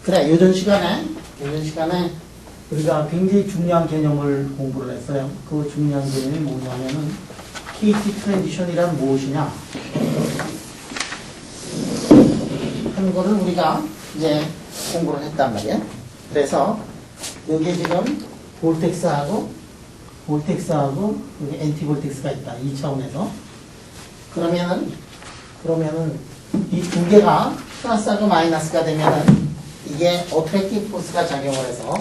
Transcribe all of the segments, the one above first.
그래, 요전 시간에 우리가 굉장히 중요한 개념을 공부를 했어요. 그 중요한 개념이 뭐냐면은 KT 트랜지션이란 무엇이냐 하는 거를 우리가 이제 공부를 했단 말이에요. 그래서 여기에 지금 볼텍스하고 여기 엔티볼텍스가 있다. 이 차원에서. 그러면은 이 두 개가 플러스하고 마이너스가 되면은 이게 어트랙티브 포스가 작용을 해서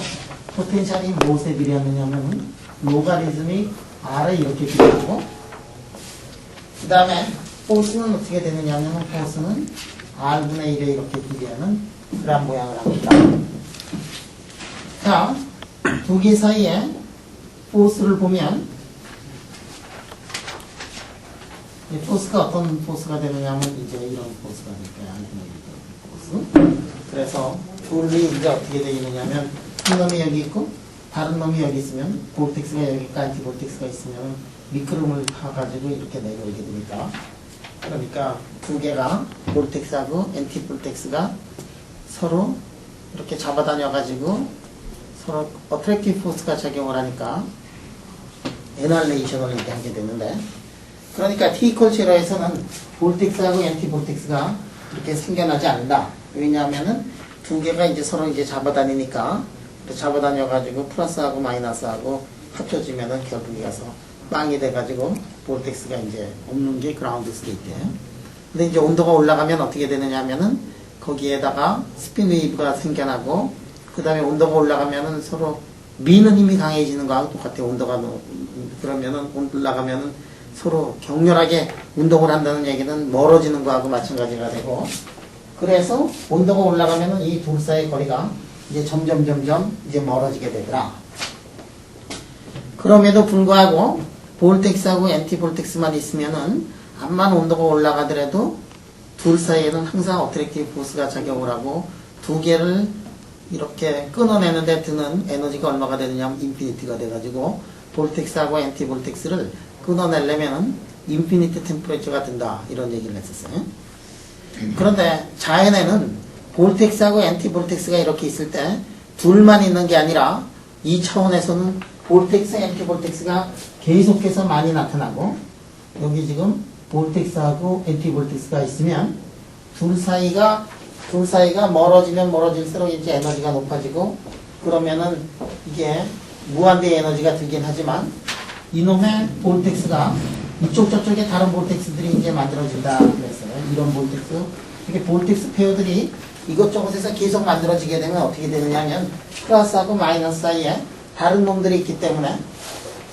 포텐셜이 무엇에 비례하느냐면 로가리즘이 R에 이렇게 비례하고 그 다음에 포스는 어떻게 되느냐면 포스는 R분의 1에 이렇게 비례하는 그런 모양을 합니다. 자, 두 개 사이에 포스를 보면 이 포스가 어떤 포스가 되느냐면 이제 이런 포스가 될 거예요. 포스. 그래서 둘이 이제 어떻게 되느냐면 한 놈이 여기 있고 다른 놈이 여기 있으면 볼텍스가 여기 있고 안티볼텍스가 있으면 미끄럼을 타가지고 이렇게 내려오게 됩니다. 그러니까 두 개가 볼텍스하고 엔티볼텍스가 서로 이렇게 잡아다녀가지고 서로 어트랙티브 포스가 작용을 하니까 에널레이션을 이렇게 하게 되는데, 그러니까 T=0에서는 볼텍스하고 엔티볼텍스가 이렇게 생겨나지 않는다. 왜냐하면은 두 개가 이제 서로 이제 잡아다니니까 잡아다녀가지고 플러스하고 마이너스하고 합쳐지면은 결국에 가서 빵이 돼가지고 볼텍스가 이제 없는 게 그라운드 스테이트예요. 근데 이제 온도가 올라가면 어떻게 되느냐 하면은 거기에다가 스핀 웨이브가 생겨나고 그 다음에 온도가 올라가면은 서로 미는 힘이 강해지는 거하고 똑같아요. 온도가 그러면은 올라가면은 서로 격렬하게 운동을 한다는 얘기는 멀어지는 거하고 마찬가지가 되고, 그래서 온도가 올라가면은 이 둘 사이의 거리가 이제 점점 이제 멀어지게 되더라. 그럼에도 불구하고 볼텍스하고 엔티볼텍스만 있으면은 암만 온도가 올라가더라도 둘 사이에는 항상 어트랙티브 포스가 작용을 하고 두 개를 이렇게 끊어내는데 드는 에너지가 얼마가 되느냐 하면 인피니티가 돼가지고 볼텍스하고 엔티볼텍스를 끊어내려면 인피니티 템퍼레처가 든다, 이런 얘기를 했었어요. 그런데 자연에는 볼텍스하고 엔티볼텍스가 이렇게 있을 때 둘만 있는 게 아니라 이 차원에서는 볼텍스, 엔티볼텍스가 계속해서 많이 나타나고, 여기 지금 볼텍스하고 엔티볼텍스가 있으면 둘 사이가 멀어지면 멀어질수록 이제 에너지가 높아지고, 그러면은 이게 무한대의 에너지가 들긴 하지만 이놈의 볼텍스가 이쪽 저쪽에 다른 볼텍스들이 이제 만들어진다 그랬어요. 이런 볼텍스, 이렇게 볼텍스 페어들이 이것저것에서 계속 만들어지게 되면 어떻게 되느냐 하면 플러스하고 마이너스 사이에 다른 놈들이 있기 때문에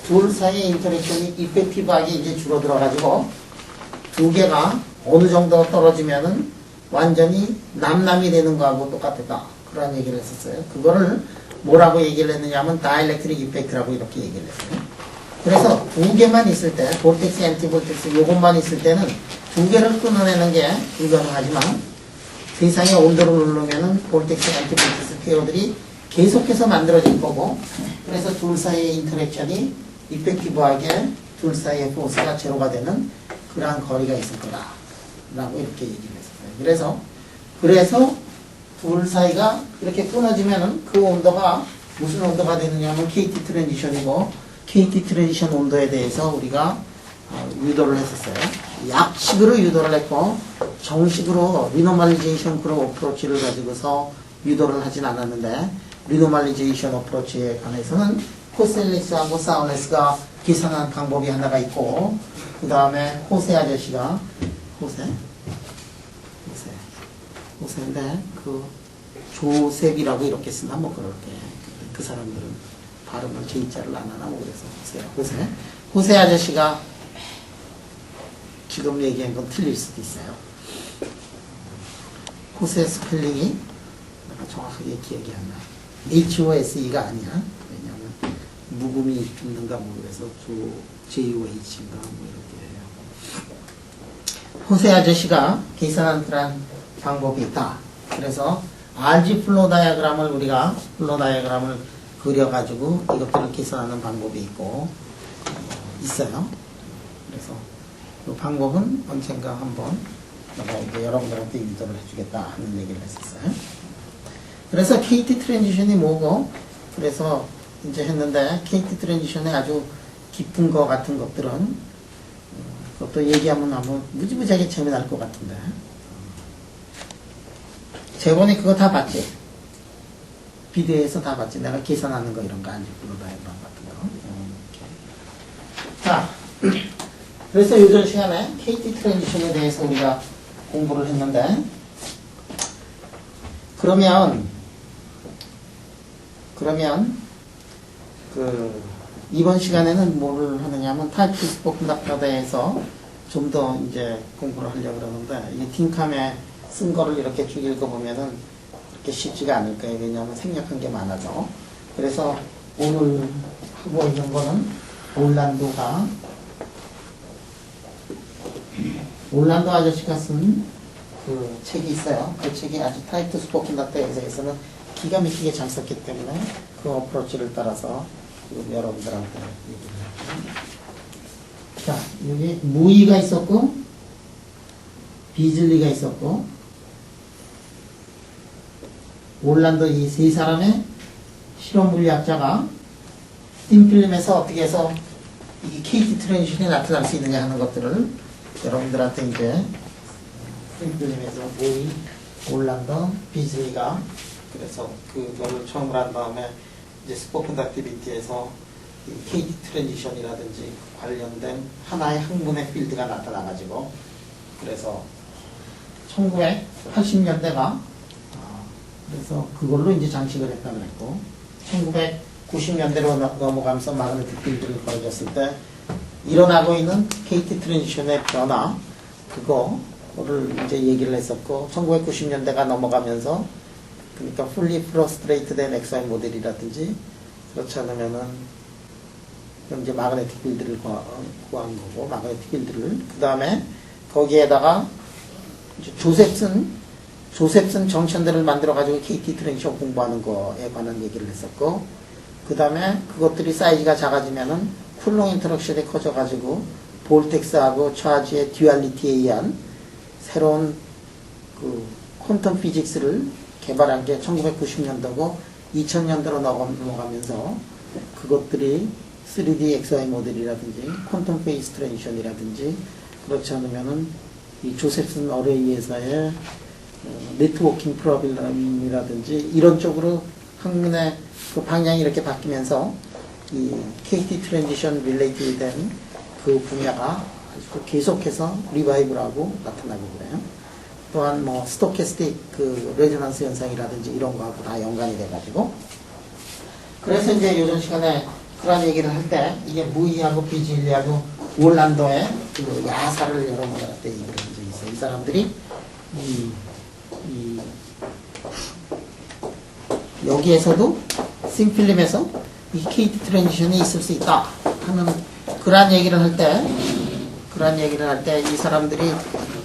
둘 사이의 인터랙션이 이펙티브하게 이제 줄어들어가지고 두 개가 어느 정도 떨어지면은 완전히 남남이 되는 거하고 똑같다, 그런 얘기를 했었어요. 그거를 뭐라고 얘기를 했느냐 하면 다이렉트릭 이펙트라고 이렇게 얘기를 했어요. 그래서 두 개만 있을 때, 볼텍스, 엔티볼텍스 요것만 있을 때는 두 개를 끊어내는 게 불가능하지만 세상의 온도를 누르면은 볼텍스, 엔티볼텍스 페어들이 계속해서 만들어질 거고, 그래서 둘 사이의 인터랙션이 이펙티브하게 둘 사이의 포스가 제로가 되는 그러한 거리가 있을 거다 라고 이렇게 얘기를 했었어요. 그래서 둘 사이가 이렇게 끊어지면은 그 온도가 무슨 온도가 되느냐 하면 KT 트랜지션이고, KT 트랜지션 온도에 대해서 우리가 유도를 했었어요. 약식으로 유도를 했고 정식으로 리노멀리제이션 그룹 어프로치를 가지고서 유도를 하진 않았는데, 리노멀리제이션 어프로치에 관해서는 코셀레스하고 사우네스가 계산한 방법이 하나가 있고, 그 다음에 호세 아저씨가 호세인데 그 조셉이라고 이렇게 쓴다 뭐 그렇게, 그 사람들은 발음을 J자를 안 하나 뭐 그래서 호세 아저씨가 지금 얘기한 건 틀릴 수도 있어요. 호세 스펠링이 내가 정확하게 기억이 안 나. HOSE가 아니야. 왜냐하면 묵음이 있는가 뭐 그래서 JOH인가 뭐 이렇게 해요. 호세 아저씨가 계산한 그런 방법이 있다. 그래서 RG 플로 다이어그램을 우리가 그려가지고 이것들을 계산하는 방법이 있고 있어요. 그래서 이 방법은 언젠가 한번 내가 이제 여러분들한테 유도를 해주겠다 하는 얘기를 했었어요. 그래서 KT 트랜지션이 뭐고, 그래서 이제 했는데, KT 트랜지션의 아주 깊은 거 같은 것들은, 그것도 얘기하면 아마 무지무지하게 재미날 것 같은데. 재본이 그거 다 봤지? 비디오에서 다 봤지? 내가 계산하는 거 이런 거, 알지브라 다이어그램 같은 거. 자, 그래서 요전 시간에 KT 트랜지션에 대해서 우리가 공부를 했는데, 그러면 이번 시간에는 뭐를 하느냐면 타입 스포크 닥터에 대해서 좀 더 이제 공부를 하려고 그러는데, 이 틴캄에 쓴 거를 이렇게 쭉 읽어보면은 그렇게 쉽지가 않을 거예요. 왜냐하면 생략한 게 많아서. 그래서 오늘 하고 있는 거는 올란도 아저씨가 쓴 그 책이 있어요. 그 책이 아주 타입 스포크 닥터에 대해서는 기가 막히게 잘 썼기 때문에 그 어프로치를 따라서 여러분들한테 얘기를 할게요. 자, 여기 무이가 있었고, 비즐리가 있었고, 올란도 이 세 사람의 실험 물리학자가 띵필름에서 어떻게 해서 이 KT 트랜지션이 나타날 수 있느냐 하는 것들을 여러분들한테 이제 띵필름에서 무이, 올란도, 비즐리가 그래서 그거를 처음으로 한 다음에 이제 스포크 닥티비티에서 KT 트랜지션이라든지 관련된 하나의 학문의 필드가 나타나가지고 그래서 1980년대가 그래서 그걸로 이제 장식을 했다 그랬고 1990년대로 넘어가면서 마그네틱 필드를 걸어졌을 때 일어나고 있는 KT 트랜지션의 변화 그거를 이제 얘기를 했었고 1990년대가 넘어가면서 그러니까 fully frustrated 된 XY 모델이라든지 그렇지 않으면은 이제 마그네틱 필드를 구한 거고 마그네틱 필드를 그 다음에 거기에다가 조셉슨 정천들을 만들어 가지고 KT 트랜지션 공부하는 거에 관한 얘기를 했었고 그 다음에 그것들이 사이즈가 작아지면은 쿨롱 인터랙션이 커져 가지고 볼텍스하고 차지의 듀얼리티에 의한 새로운 그 퀀텀 피직스를 개발한 게 1990년도고 2000년도로 넘어가면서 그것들이 3D XY 모델이라든지 퀀텀 페이스 트랜지션이라든지 그렇지 않으면은 이 조셉슨 어레이에서의 네트워킹 프로블럼이라든지 이런 쪽으로 학문의 그 방향이 이렇게 바뀌면서 이 KT 트랜지션 릴레이티드 된 그 분야가 계속해서 리바이브라고 나타나고 그래요. 또한 뭐 스토캐스틱 그 레조넌스 현상이라든지 이런 거하고 다 연관이 돼가지고 그래서 이제 요즘 시간에 그런 얘기를 할 때 이게 무이하고 비질리하고 올란도의 그 야사를 여러분들한테 얘기를 한 적이 있어요. 이 사람들이 여기에서도 싱필름에서 이 KT 트랜지션이 있을 수 있다 하는 그런 얘기를 할 때 이 사람들이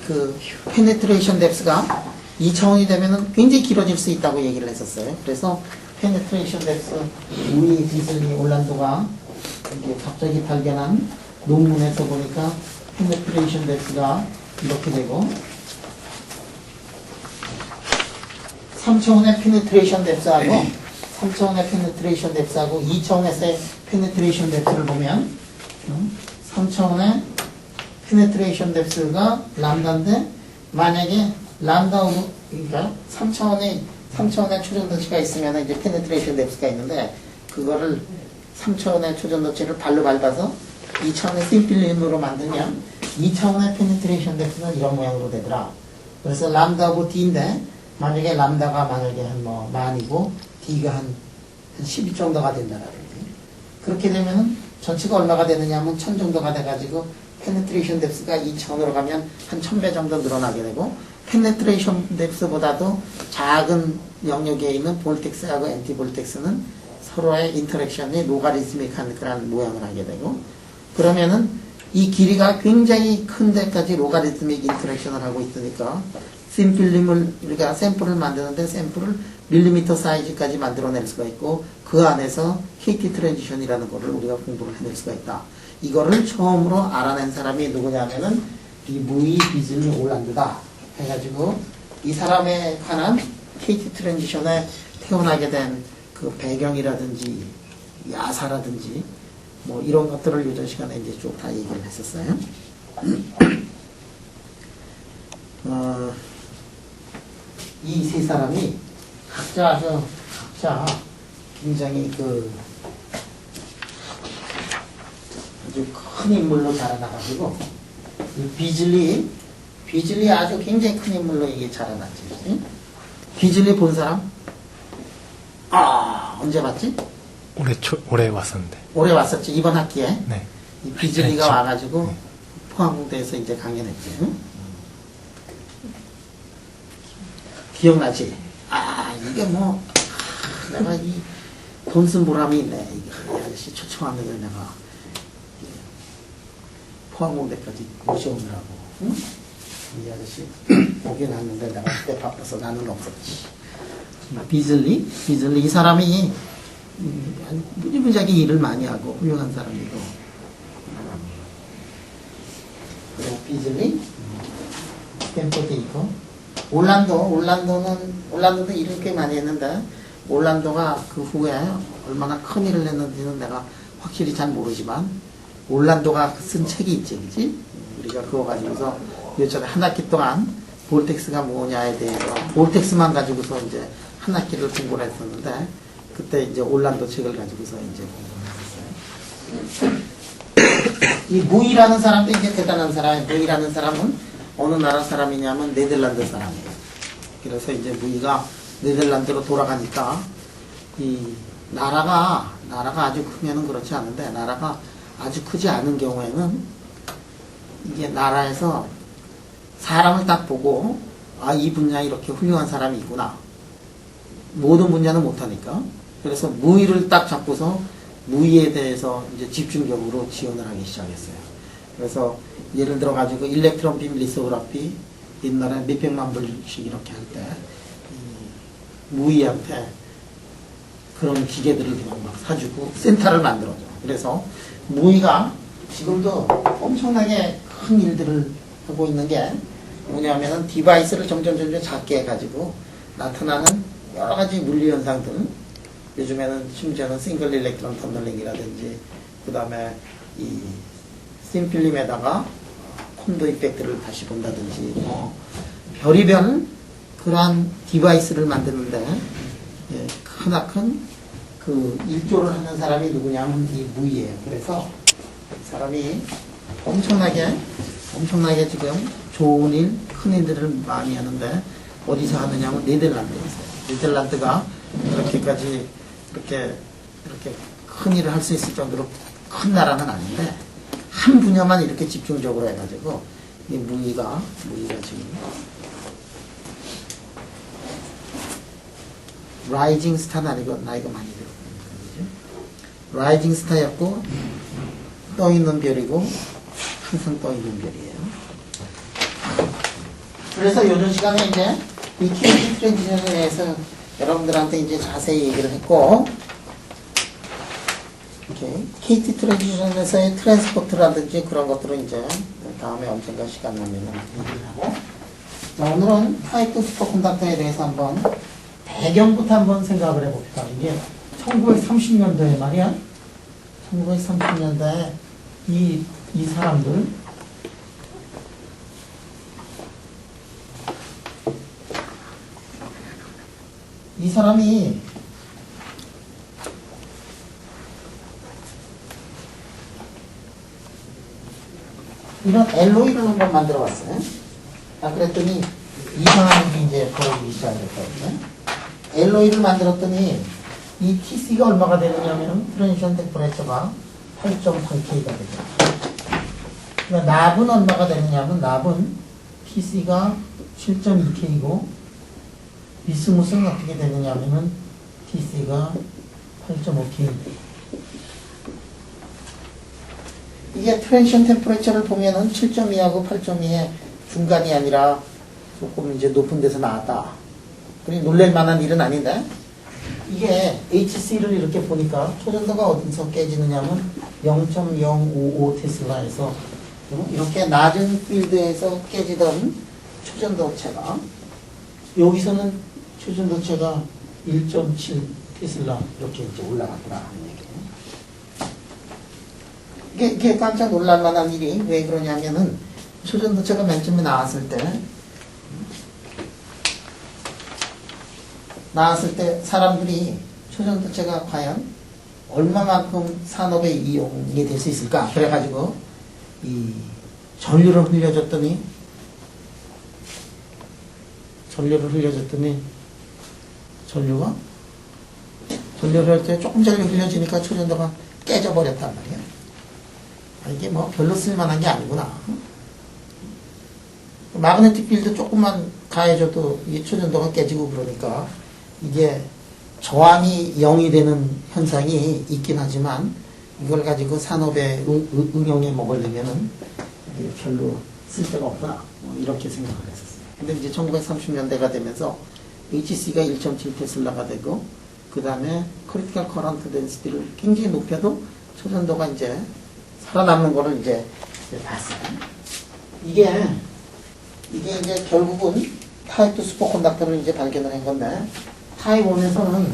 그 페네트레이션 뎁스가 2차원이 되면은 굉장히 길어질 수 있다고 얘기를 했었어요. 그래서 페네트레이션 뎁스 우리 디슬리 올란도가 이게 갑자기 발견한 논문에서 보니까 페네트레이션 뎁스가 이렇게 되고 3차원의 페네트레이션 뎁스하고 3차원의 페네트레이션 뎁스하고 2차원에서의 페네트레이션 뎁스를 보면 3차원의 페네트레이션 뎁스가 람다인데 만약에 람다 그러니까 3차원의 초전도체가 있으면 이제 페네트레이션 뎁스가 있는데 그거를 3차원의 초전도체를 발로 밟아서 2차원의 심필름으로 만들면 2차원의 페네트레이션 뎁스는 이런 모양으로 되더라. 그래서 람다 오브 D인데 만약에 람다가 만약에 한 뭐 만이고 D가 한 12 정도가 된다라든지 그렇게 되면은 전체가 얼마가 되느냐 하면 1000 정도가 돼가지고 페네트레이션 뎁스가 2차원으로 가면 한 1000배 정도 늘어나게 되고 페네트레이션 뎁스보다도 작은 영역에 있는 볼텍스하고 엔티볼텍스는 서로의 인터랙션이 로가리스믹한 그런 모양을 하게 되고 그러면은 이 길이가 굉장히 큰 데까지 로가리스믹 인터랙션을 하고 있으니까 심필름을 우리가 샘플을 만드는데 샘플을 밀리미터 사이즈까지 만들어낼 수가 있고 그 안에서 KT 트랜지션이라는 거를 우리가 공부를 해낼 수가 있다. 이거를 처음으로 알아낸 사람이 누구냐면은 이 무이 비즐리 올란드다 해가지고 이 사람에 관한 KT 트랜지션의 태어나게 된 그 배경이라든지 야사라든지 뭐 이런 것들을 요전 시간에 이제 쭉 다 얘기를 했었어요. 이 세 사람이 각자 굉장히 아주 큰 인물로 자라나가지고 이 비즐리 아주 굉장히 큰 인물로 이게 자라났지. 그치? 비즐리 본 사람? 언제 봤지? 올해 왔었는데. 올해 왔었지. 이번 학기에. 네. 이 비즐리가 네, 와가지고 네. 포항공대에서 이제 강연했지. 응? 기억나지? 이게 뭐 내가 이 돈 쓴 보람이 있네. 이게 이 아저씨 초청하는 걸 내가 포항공대까지 모셔오느라고. 응? 이 아저씨 오긴 왔는데 내가 그때 바빠서 나는 없었지. 비즐리 이 사람이 무지무지하게 일을 많이 하고 훌륭한 사람이고. 그리고 비즐리, 스탠포드 있고. 올란도도 일을 꽤 많이 했는데, 올란도가 그 후에 얼마나 큰 일을 했는지는 내가 확실히 잘 모르지만, 올란도가 쓴 책이 있지, 그지? 우리가 그거 가지고서 요즘에 한 학기 동안 볼텍스가 뭐냐에 대해서, 볼텍스만 가지고서 이제 한 학기를 공부를 했었는데, 그때 이제 올란도 책을 가지고서 이제 공부를 했어요. 이 무이라는 사람도 이제 대단한 사람이에요. 무이라는 사람은 어느 나라 사람이냐면 네덜란드 사람이에요. 그래서 이제 무이가 네덜란드로 돌아가니까 이 나라가 아주 크면은 그렇지 않은데 나라가 아주 크지 않은 경우에는 이게 나라에서 사람을 딱 보고 이 분야에 이렇게 훌륭한 사람이 있구나. 모든 분야는 못하니까. 그래서 무이를 딱 잡고서 무이에 대해서 이제 집중적으로 지원을 하기 시작했어요. 그래서 예를 들어 가지고 일렉트론 빔 리소그라피 옛날에 몇백만 불씩 이렇게 할 때 무이한테 그런 기계들을 그냥 막 사주고 센터를 만들어줘. 그래서 무이가 지금도 엄청나게 큰 일들을 하고 있는 게 뭐냐면은 디바이스를 점점 작게 해가지고 나타나는 여러 가지 물리 현상들. 요즘에는 심지어는 싱글 일렉트론 터널링이라든지 그 다음에 이 싱필름에다가 콘도 이펙트를 다시 본다든지 별의별 그러한 디바이스를 만드는데 크나큰 그 일조를 하는 사람이 누구냐면 이 무이예요. 그래서 이 사람이 엄청나게 지금 좋은 일, 큰 일들을 많이 하는데 어디서 하느냐면 네덜란드에서. 네덜란드가 이렇게 큰 일을 할 수 있을 정도로 큰 나라는 아닌데 한 분야만 이렇게 집중적으로 해가지고 이 무이가 지금 라이징 스타는 아니고 나이가 많이 들었거든요. 라이징 스타였고 떠 있는 별이고 항상 떠 있는 별이에요. 그래서 요즘 시간에 이제 이 KT 트랜지션에 대해서 여러분들한테 이제 자세히 얘기를 했고, KT 트랜지션에서의 트랜스포트라든지 그런 것들은 이제 다음에 언젠가 시간 나면 얘기를 하고, 자, 오늘은 타입2 슈퍼컨덕터에 대해서 한번 배경부터 한번 생각을 해봅시다. 이게 1930년도에 말이야. 1930년대에 이 사람들, 이 사람이 이런 LOE를 한번 만들어 봤어요. 그랬더니 이상한 일이 이제 벌어지기 시작했거든요. LOE를 만들었더니 이 TC가 얼마가 되느냐면 트랜지션 템퍼레처가 8.8K가 되죠. 그러니까 납은 얼마가 되느냐면 납은 TC가 7.2K고 비스무스는 어떻게 되느냐면은 TC가 8.5K. 이게 트랜지션 템퍼레처를 보면은 7.2하고 8.2의 중간이 아니라 조금 이제 높은 데서 나왔다. 그리고 놀랄 만한 일은 아닌데, 이게 HC를 이렇게 보니까 초전도가 어디서 깨지느냐면 0.055 테슬라에서 이렇게 낮은 필드에서 깨지던 초전도체가 여기서는 초전도체가 1.7 테슬라 이렇게 이제 올라갔구나 하는 얘기예요. 이게 깜짝 놀랄 만한 일이 왜 그러냐면은 초전도체가 맨 처음에 나왔을 때 사람들이 초전도체가 과연 얼마만큼 산업에 이용이 될 수 있을까? 그래가지고 이 전류를 흘려줬더니 전류를 흘릴 때 조금 전류 흘려지니까 초전도가 깨져버렸단 말이야. 이게 뭐 별로 쓸만한 게 아니구나. 마그네틱 필드 조금만 가해줘도 이게 초전도가 깨지고 그러니까 이게 저항이 0이 되는 현상이 있긴 하지만 이걸 가지고 산업에 응용해 먹으려면은 이게 별로 쓸데가 없구나. 뭐 이렇게 생각을 했었어요. 근데 이제 1930년대가 되면서 HC가 1.7 테슬라가 되고 그 다음에 크리티컬 커런트 덴시티를 굉장히 높여도 초전도가 이제 살아남는 거를 이제 봤어요. 이게 이제 결국은 타입 2 슈퍼컨덕터를 이제 발견을 한 건데 타입 1에서는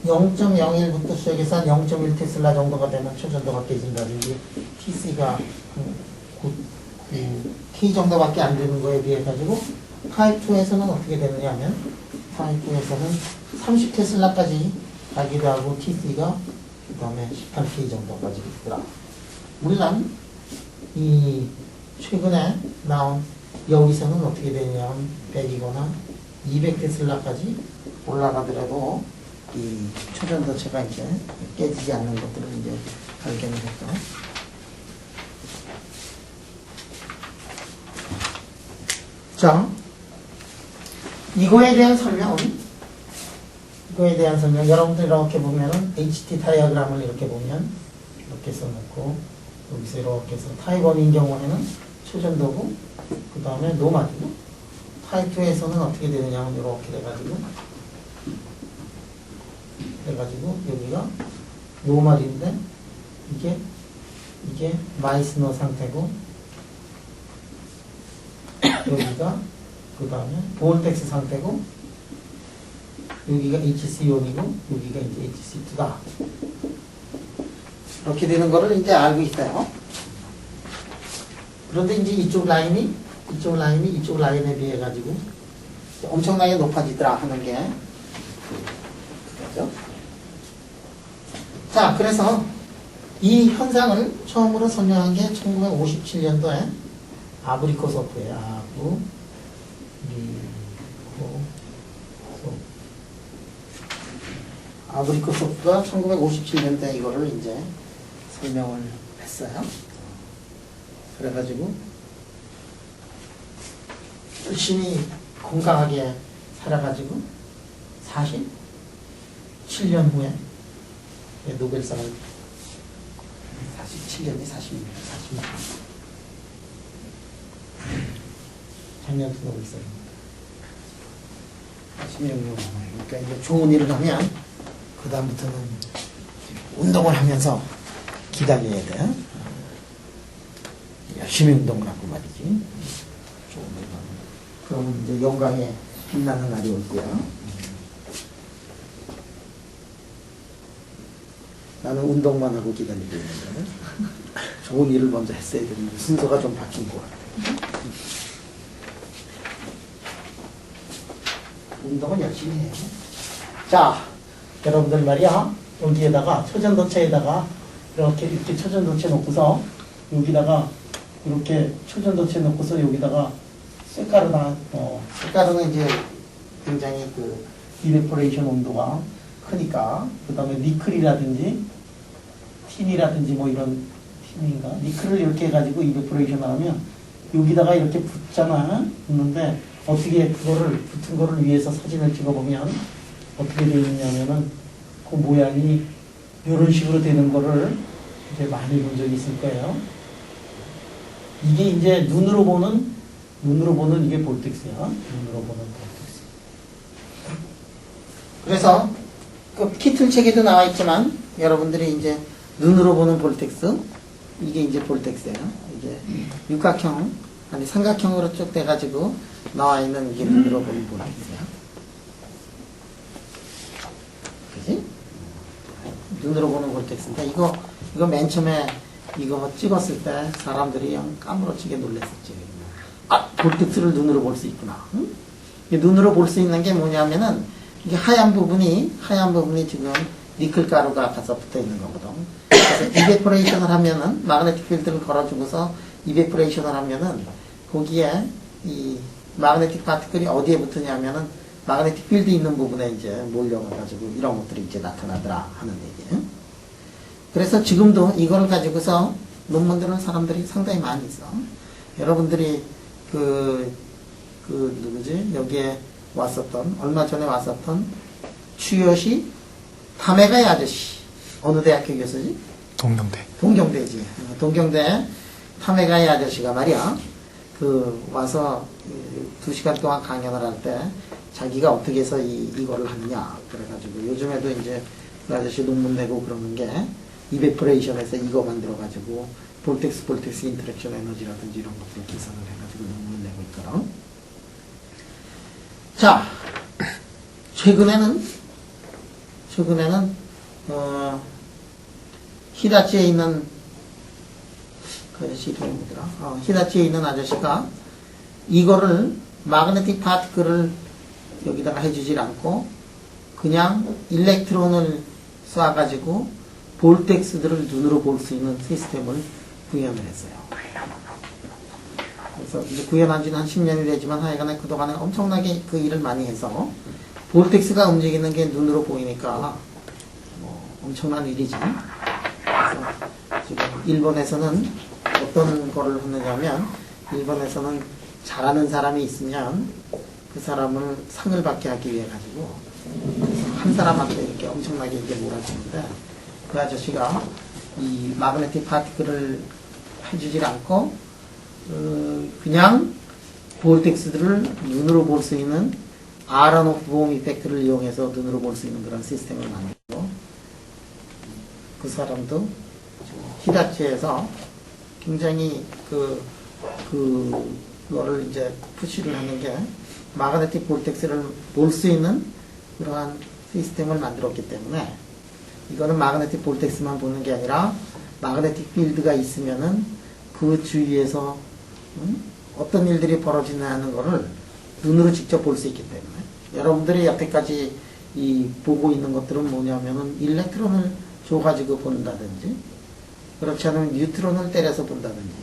0.01부터 시작해서 한 0.1 테슬라 정도가 되면 초전도가 깨진다든지 TC가 T 정도밖에 안 되는 거에 비해 가지고 타입 2에서는 어떻게 되느냐 하면 타입 2에서는 30 테슬라까지 가기도 하고 TC가 그 다음에 18K 정도까지 있더라. 물론 이 최근에 나온 여기서는 어떻게 되냐면 100이거나 200 테슬라까지 올라가더라도 이 초전도체가 이제 깨지지 않는 것들을 이제 발견을 했죠. 자, 이거에 대한 설명 여러분들 이렇게 보면은 HT 다이어그램을 이렇게 보면 이렇게 써놓고 여기서 이렇게 해서 타입 1인 경우에는 초전도고 그 다음에 노말이고 타입 2에서는 어떻게 되느냐 하면 이렇게 돼가지고 여기가 노말인데 이게 마이스너 상태고 여기가 그 다음에 볼텍스 상태고 여기가 HC1이고 여기가 이제 HC2다. 이렇게 되는 거를 이제 알고 있어요. 그런데 이제 이쪽 라인이 이쪽 라인에 비해 가지고 엄청나게 높아지더라 하는 게 그거죠. 자, 그래서 이 현상을 처음으로 설명한 게 1957년도에 아브리코소프예요. 아브리코소프가 1957년도에 이거를 이제 설명을 했어요. 그래가지고 열심히 건강하게 살아가지고 47년 후에 노벨상을 47년이 40년 작년 노벨상입니다. 40년 그러니까 이제 좋은 일을 하면 그 다음부터는 운동을 하면서 기다려야 돼. 열심히 운동을 하고 말이지. 좋은 일을 하면. 그러면 이제 영광에 빛나는 날이 올 거야. 나는 운동만 하고 기다리고 있는데 좋은 일을 먼저 했어야 되는데 순서가 좀 바뀐 것 같아. 운동은 열심히 해요. 자, 여러분들 말이야, 여기에다가 초전도체에다가 이렇게 초전도체 놓고서 여기다가 이렇게 초전도체 놓고서 여기다가 쇠가루는 이제 굉장히 그 이베포레이션 온도가 크니까 그 다음에 니클이라든지 틴이라든지 뭐 이런 틴인가 니클을 이렇게 해가지고 이베포레이션을 하면 여기다가 이렇게 붙잖아. 붙는데 어떻게 그거를 붙은 거를 위해서 사진을 찍어보면 어떻게 되어 있냐면은 그 모양이 이런 식으로 되는 거를 이제 많이 본 적이 있을 거예요. 이게 이제 눈으로 보는 이게 볼텍스야. 눈으로 보는 볼텍스. 그래서 그 키틀 책에도 나와 있지만 여러분들이 이제 눈으로 보는 볼텍스 이게 이제 볼텍스예요. 이게 육각형 아니 삼각형으로 쭉 돼가지고 나와 있는 이게 눈으로 보는 볼텍스야. 그지? 눈으로 보는 볼텍스인데, 이거 맨 처음에 이거 찍었을 때 사람들이 그냥 까무러치게 놀랬었지. 아, 볼텍스를 눈으로 볼 수 있구나. 응? 이 눈으로 볼 수 있는 게 뭐냐면은, 이게 하얀 부분이 지금 니켈 가루가 가서 붙어 있는 거거든. 그래서 이베포레이션을 하면은, 마그네틱 필드를 걸어주고서 이베포레이션을 하면은, 거기에 이 마그네틱 파티클이 어디에 붙으냐면은, 마그네틱 필드 있는 부분에 이제 몰려가지고 이런 것들이 이제 나타나더라 하는 얘기예요. 그래서 지금도 이걸 가지고서 논문들을 사람들이 상당히 많이 써. 여러분들이 누구지? 여기에 왔었던, 얼마 전에 왔었던 추요시 타메가이 아저씨. 어느 대학교 교수지? 동경대. 동경대지. 동경대 타메가이 아저씨가 말이야. 와서 2시간 동안 강연을 할 때 자기가 어떻게 해서 이거를 하느냐. 그래가지고 요즘에도 이제 그 아저씨 논문 내고 그러는 게 이베프레이션에서 이거 만들어가지고 볼텍스 인터랙션 에너지라든지 이런 것들 계산을 해가지고 논문 내고 있거든. 자, 최근에는 히다치에 있는 그 아저씨 이름이 뭐더라? 히다치에 있는 아저씨가 이거를 마그네틱 파티클을 여기다가 해주질 않고 그냥 일렉트론을 쏴가지고 볼텍스들을 눈으로 볼 수 있는 시스템을 구현을 했어요. 그래서 이제 구현한 지는 한 10년이 되지만 하여간에 그동안에 엄청나게 그 일을 많이 해서 볼텍스가 움직이는 게 눈으로 보이니까 엄청난 일이지. 그래서 지금 일본에서는 어떤 거를 하느냐면 일본에서는 잘하는 사람이 있으면 그 사람을 상을 받게 하기 위해 가지고 한 사람한테 이렇게 엄청나게 이게 몰아주는데 그 아저씨가 이 마그네틱 파티클을 해주질 않고 그냥 볼텍스들을 눈으로 볼 수 있는 아라노프 보험 이펙트를 이용해서 눈으로 볼 수 있는 그런 시스템을 만들고 그 사람도 히다치에서 굉장히 그거를 이제 푸시를 하는 게 마그네틱 볼텍스를 볼 수 있는 그러한 시스템을 만들었기 때문에 이거는 마그네틱 볼텍스만 보는 게 아니라 마그네틱 필드가 있으면은 그 주위에서 어떤 일들이 벌어지나 하는 거를 눈으로 직접 볼 수 있기 때문에 여러분들이 여태까지 보고 있는 것들은 뭐냐면은 일렉트론을 줘가지고 본다든지 그렇지 않으면 뉴트론을 때려서 본다든지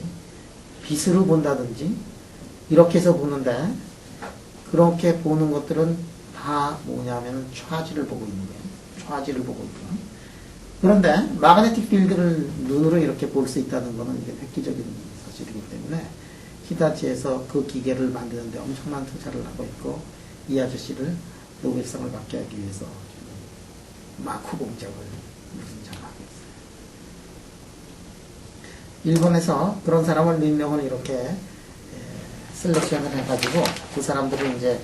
빛으로 본다든지 이렇게 해서 보는데 그렇게 보는 것들은 다 뭐냐면 차지를 보고 있는 거예요. 차지를 보고 있고. 그런데 마그네틱 필드를 눈으로 이렇게 볼 수 있다는 것은 이게 획기적인 사실이기 때문에 히다치에서 그 기계를 만드는데 엄청난 투자를 하고 있고 이 아저씨를 노벨상을 받게 하기 위해서 마쿠 공작을 하고 있어요. 일본에서 그런 사람을 몇 명을 이렇게 셀렉션을 해가지고 그 사람들을 이제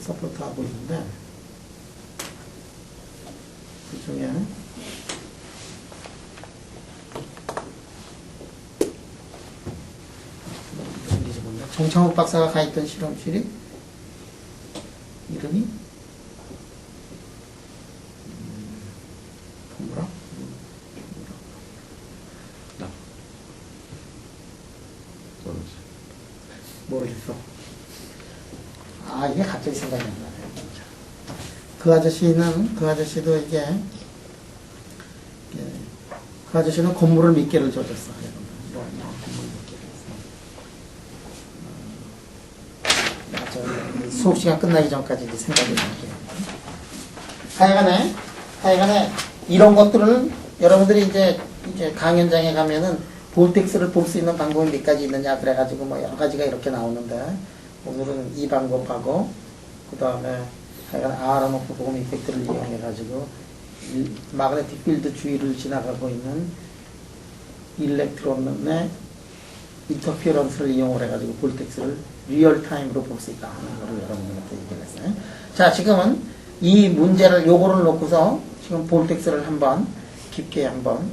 서포트하고 있는데 그 중에 정창욱 박사가 가 있던 실험실이 이름이 뭐라? 모르겠어. 이게 갑자기 생각이 안 나네. 그 아저씨도 그 아저씨는 건물을 몇 개를 져줬어. 건물 몇 개를 했어. 수업 시간 끝나기 전까지 이제 생각이 나게. 하여간에 이런 것들을 여러분들이 이제 강연장에 가면은 볼텍스를 볼 수 있는 방법이 몇 가지 있느냐 그래가지고 뭐 여러 가지가 이렇게 나오는데 오늘은 이 방법하고 그 다음에 하여간 아라노프 보험 이펙트를 이용해가지고 마그네틱 필드 주위를 지나가고 있는 일렉트론의 인터피어런스를 이용을 해가지고 볼텍스를 리얼타임으로 볼 수 있다 하는 거를 여러분들한테 얘기를 했어요. 자, 지금은 이 문제를 요거를 놓고서 지금 볼텍스를 한번 깊게 한번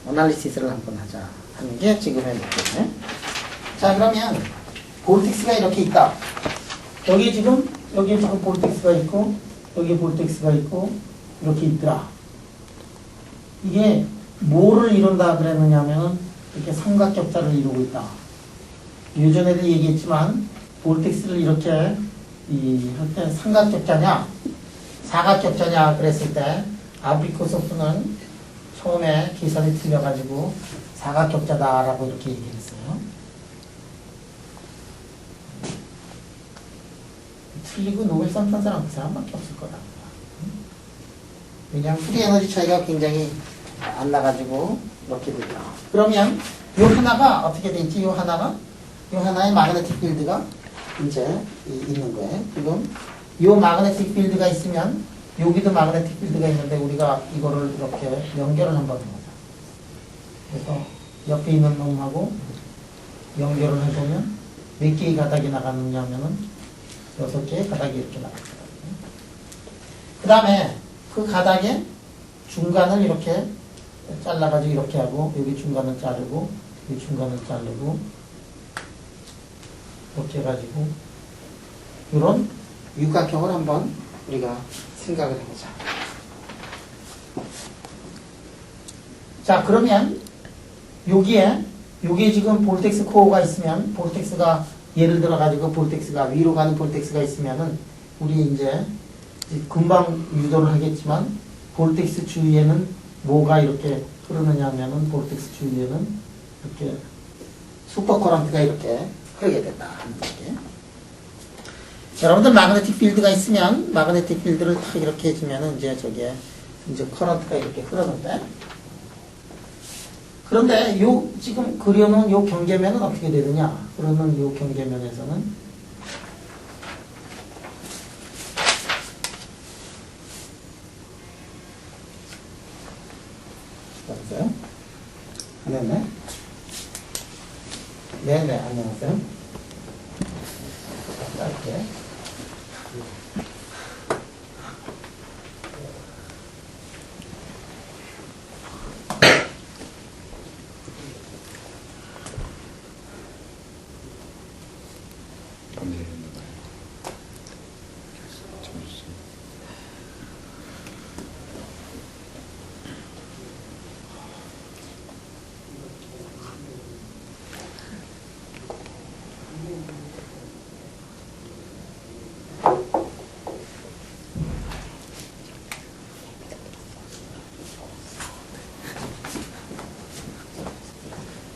어널리시스를 한번 하자 하는 게 지금의 목표네. 자, 그러면 볼텍스가 이렇게 있다. 여기에 지금 볼텍스가 있고, 여기에 볼텍스가 있고, 이렇게 있더라. 이게 뭐를 이룬다 그랬느냐면은 이렇게 삼각격자를 이루고 있다. 예전에도 얘기했지만 볼텍스를 이렇게 할 때 삼각격자냐 사각격자냐 그랬을 때 아브리코소프는 처음에 계산이 틀려가지고 사각격자다라고 이렇게 얘기했어요. 틀리고 노벨상 탄 사람 그 사람밖에 없을 거다. 왜냐하면 프리 에너지 차이가 굉장히 안 나가지고 이렇게 되죠. 그러면 요 하나가 어떻게 되지? 요 하나의 마그네틱 필드가 이제 있는 거예요. 지금 요 마그네틱 필드가 있으면 여기도 마그네틱 필드가 있는데 우리가 이거를 이렇게 연결을 한번 해보자. 그래서 옆에 있는 놈하고 연결을 해보면 몇 개의 가닥이 나가느냐면은 6개의 가닥이 이렇게 나가거든요. 그 다음에 그 가닥의 중간을 이렇게 잘라가지고 이렇게 하고 여기 중간을 자르고 여기 중간을 자르고 이렇게 해가지고 이런 육각형을 한번 우리가 생각을 해보자. 자, 그러면 여기에 지금 볼텍스 코어가 있으면 볼텍스가 예를 들어 가지고 볼텍스가 위로 가는 볼텍스가 있으면은 우리 이제 금방 유도를 하겠지만 볼텍스 주위에는 뭐가 이렇게 흐르느냐 하면은 볼텍스 주위에는 이렇게 슈퍼커런트가 이렇게 흐르게 된다 하는 거예요. 여러분들 마그네틱 필드가 있으면 마그네틱 필드를 딱 이렇게 해주면은 이제 저게 이제 커런트가 이렇게 흐르는데 그런데 요 지금 그려놓은 요 경계면은 어떻게 되느냐? 그러면 요 경계면에서는 맞아요? 네네. 네네, 안녕하세요. 짧게.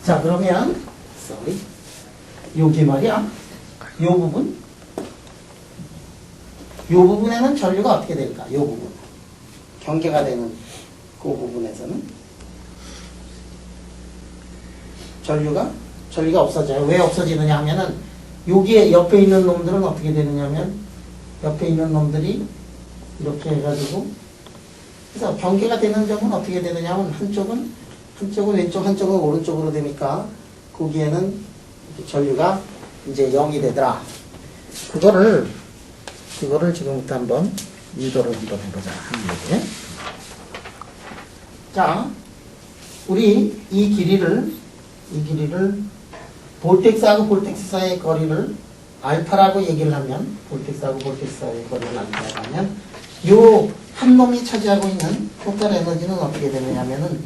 자, 그러면 여기 말이야 요 부분에는 전류가 어떻게 될까? 요 부분 경계가 되는 그 부분에서는 전류가 없어져요. 왜 없어지느냐 하면은 여기에 옆에 있는 놈들은 어떻게 되느냐 하면 옆에 있는 놈들이 이렇게 해가지고 그래서 경계가 되는 점은 어떻게 되느냐 하면 한쪽은 왼쪽, 한쪽은 오른쪽으로 되니까 거기에는 전류가 이제 0이 되더라. 그거를 지금부터 한번 유도를 한번 해보자 하는 얘기예요. 자, 우리 이 길이를 볼텍스하고 볼텍스 사이의 거리를 알파라고 얘기를 하면 볼텍스하고 볼텍스 사이의 거리를 알파라고 하면 요 한 놈이 차지하고 있는 토탈 에너지는 어떻게 되느냐면은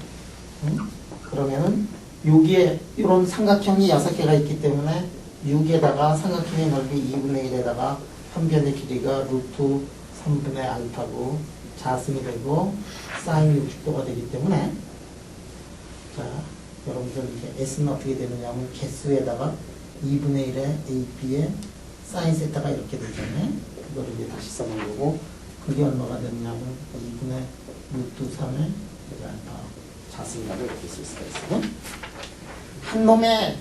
그러면은 여기에 이런 삼각형이 6개가 있기 때문에 6에다가 삼각형의 넓이 2분의 1에다가 한 변의 길이가 루트 3분의 알파고 자승이 되고 사인 60도가 되기 때문에 자 여러분들 이렇게 S는 어떻게 되느냐면 개수에다가 2분의 1의 AP에 사인 세타가 이렇게 되잖아요. 그거를 이제 다시 써놓은 거고 그게 얼마가 되느냐면 2분의 루트 3의 알파 자승이라고 이렇게 쓸 수가 있어요. 한 놈의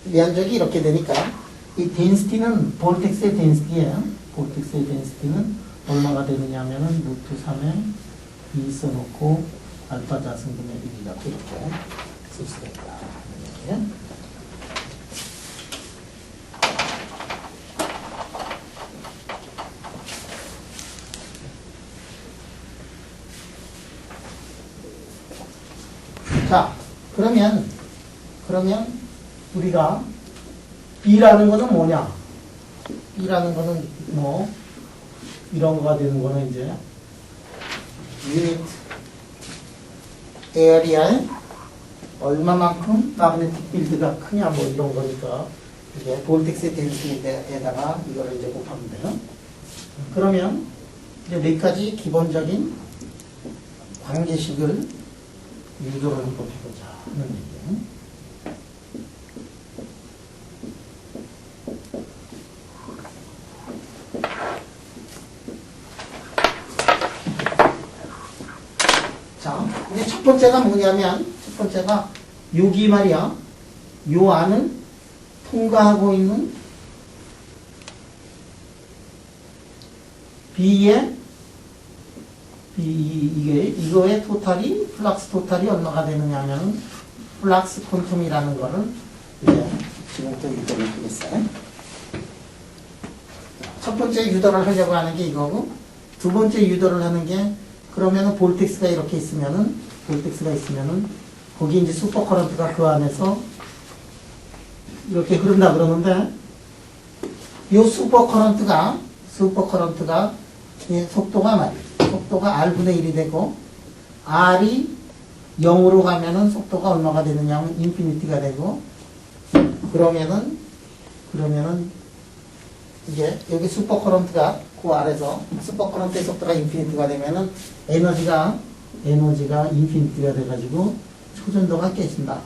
면적이 이렇게 되니까 이 덴시티는 볼텍스의 덴시티예요. 볼텍스의 덴시티는 얼마가 되느냐 하면은 루트 3에 2 써놓고 알파 자승분의 1이라고 이렇게 쓸 수가 있다 하는 얘기예요. 자, 그러면 그러면 우리가 B라는 거는 뭐냐? B라는 거는 뭐 이런 거가 되는 거는 이제 유닛 에어리아에 얼마만큼 마그네틱 필드가 크냐 뭐 이런 거니까 이게 볼텍스의 덴시티에다가 이거를 이제 곱하면 돼요. 그러면 이제 몇 가지 기본적인 관계식을 유도를 한번 해보자 하는 얘기예요. 자, 이제 첫 번째가 뭐냐면, 첫 번째가 여기 말이야. 요 안을 통과하고 있는 이거의 토탈이, 플락스 토탈이 얼마가 되느냐 하면, 플락스 퀀텀이라는 거를 이제 지금부터 유도를 하겠어요. 첫 번째 유도를 하려고 하는 게 이거고, 두 번째 유도를 하는 게, 그러면은 볼텍스가 이렇게 있으면은, 거기 이제 슈퍼커런트가 그 안에서 이렇게 흐른다 그러는데, 이 슈퍼커런트가 속도가 말이에요. 속도가 R분의 1이 되고, R이 0으로 가면은 속도가 얼마가 되느냐 하면 인피니티가 되고, 그러면은, 이게, 여기 슈퍼커런트가 그 아래서, 슈퍼커런트의 속도가 인피니티가 되면은, 에너지가 인피니티가 돼가지고, 초전도가 깨진다.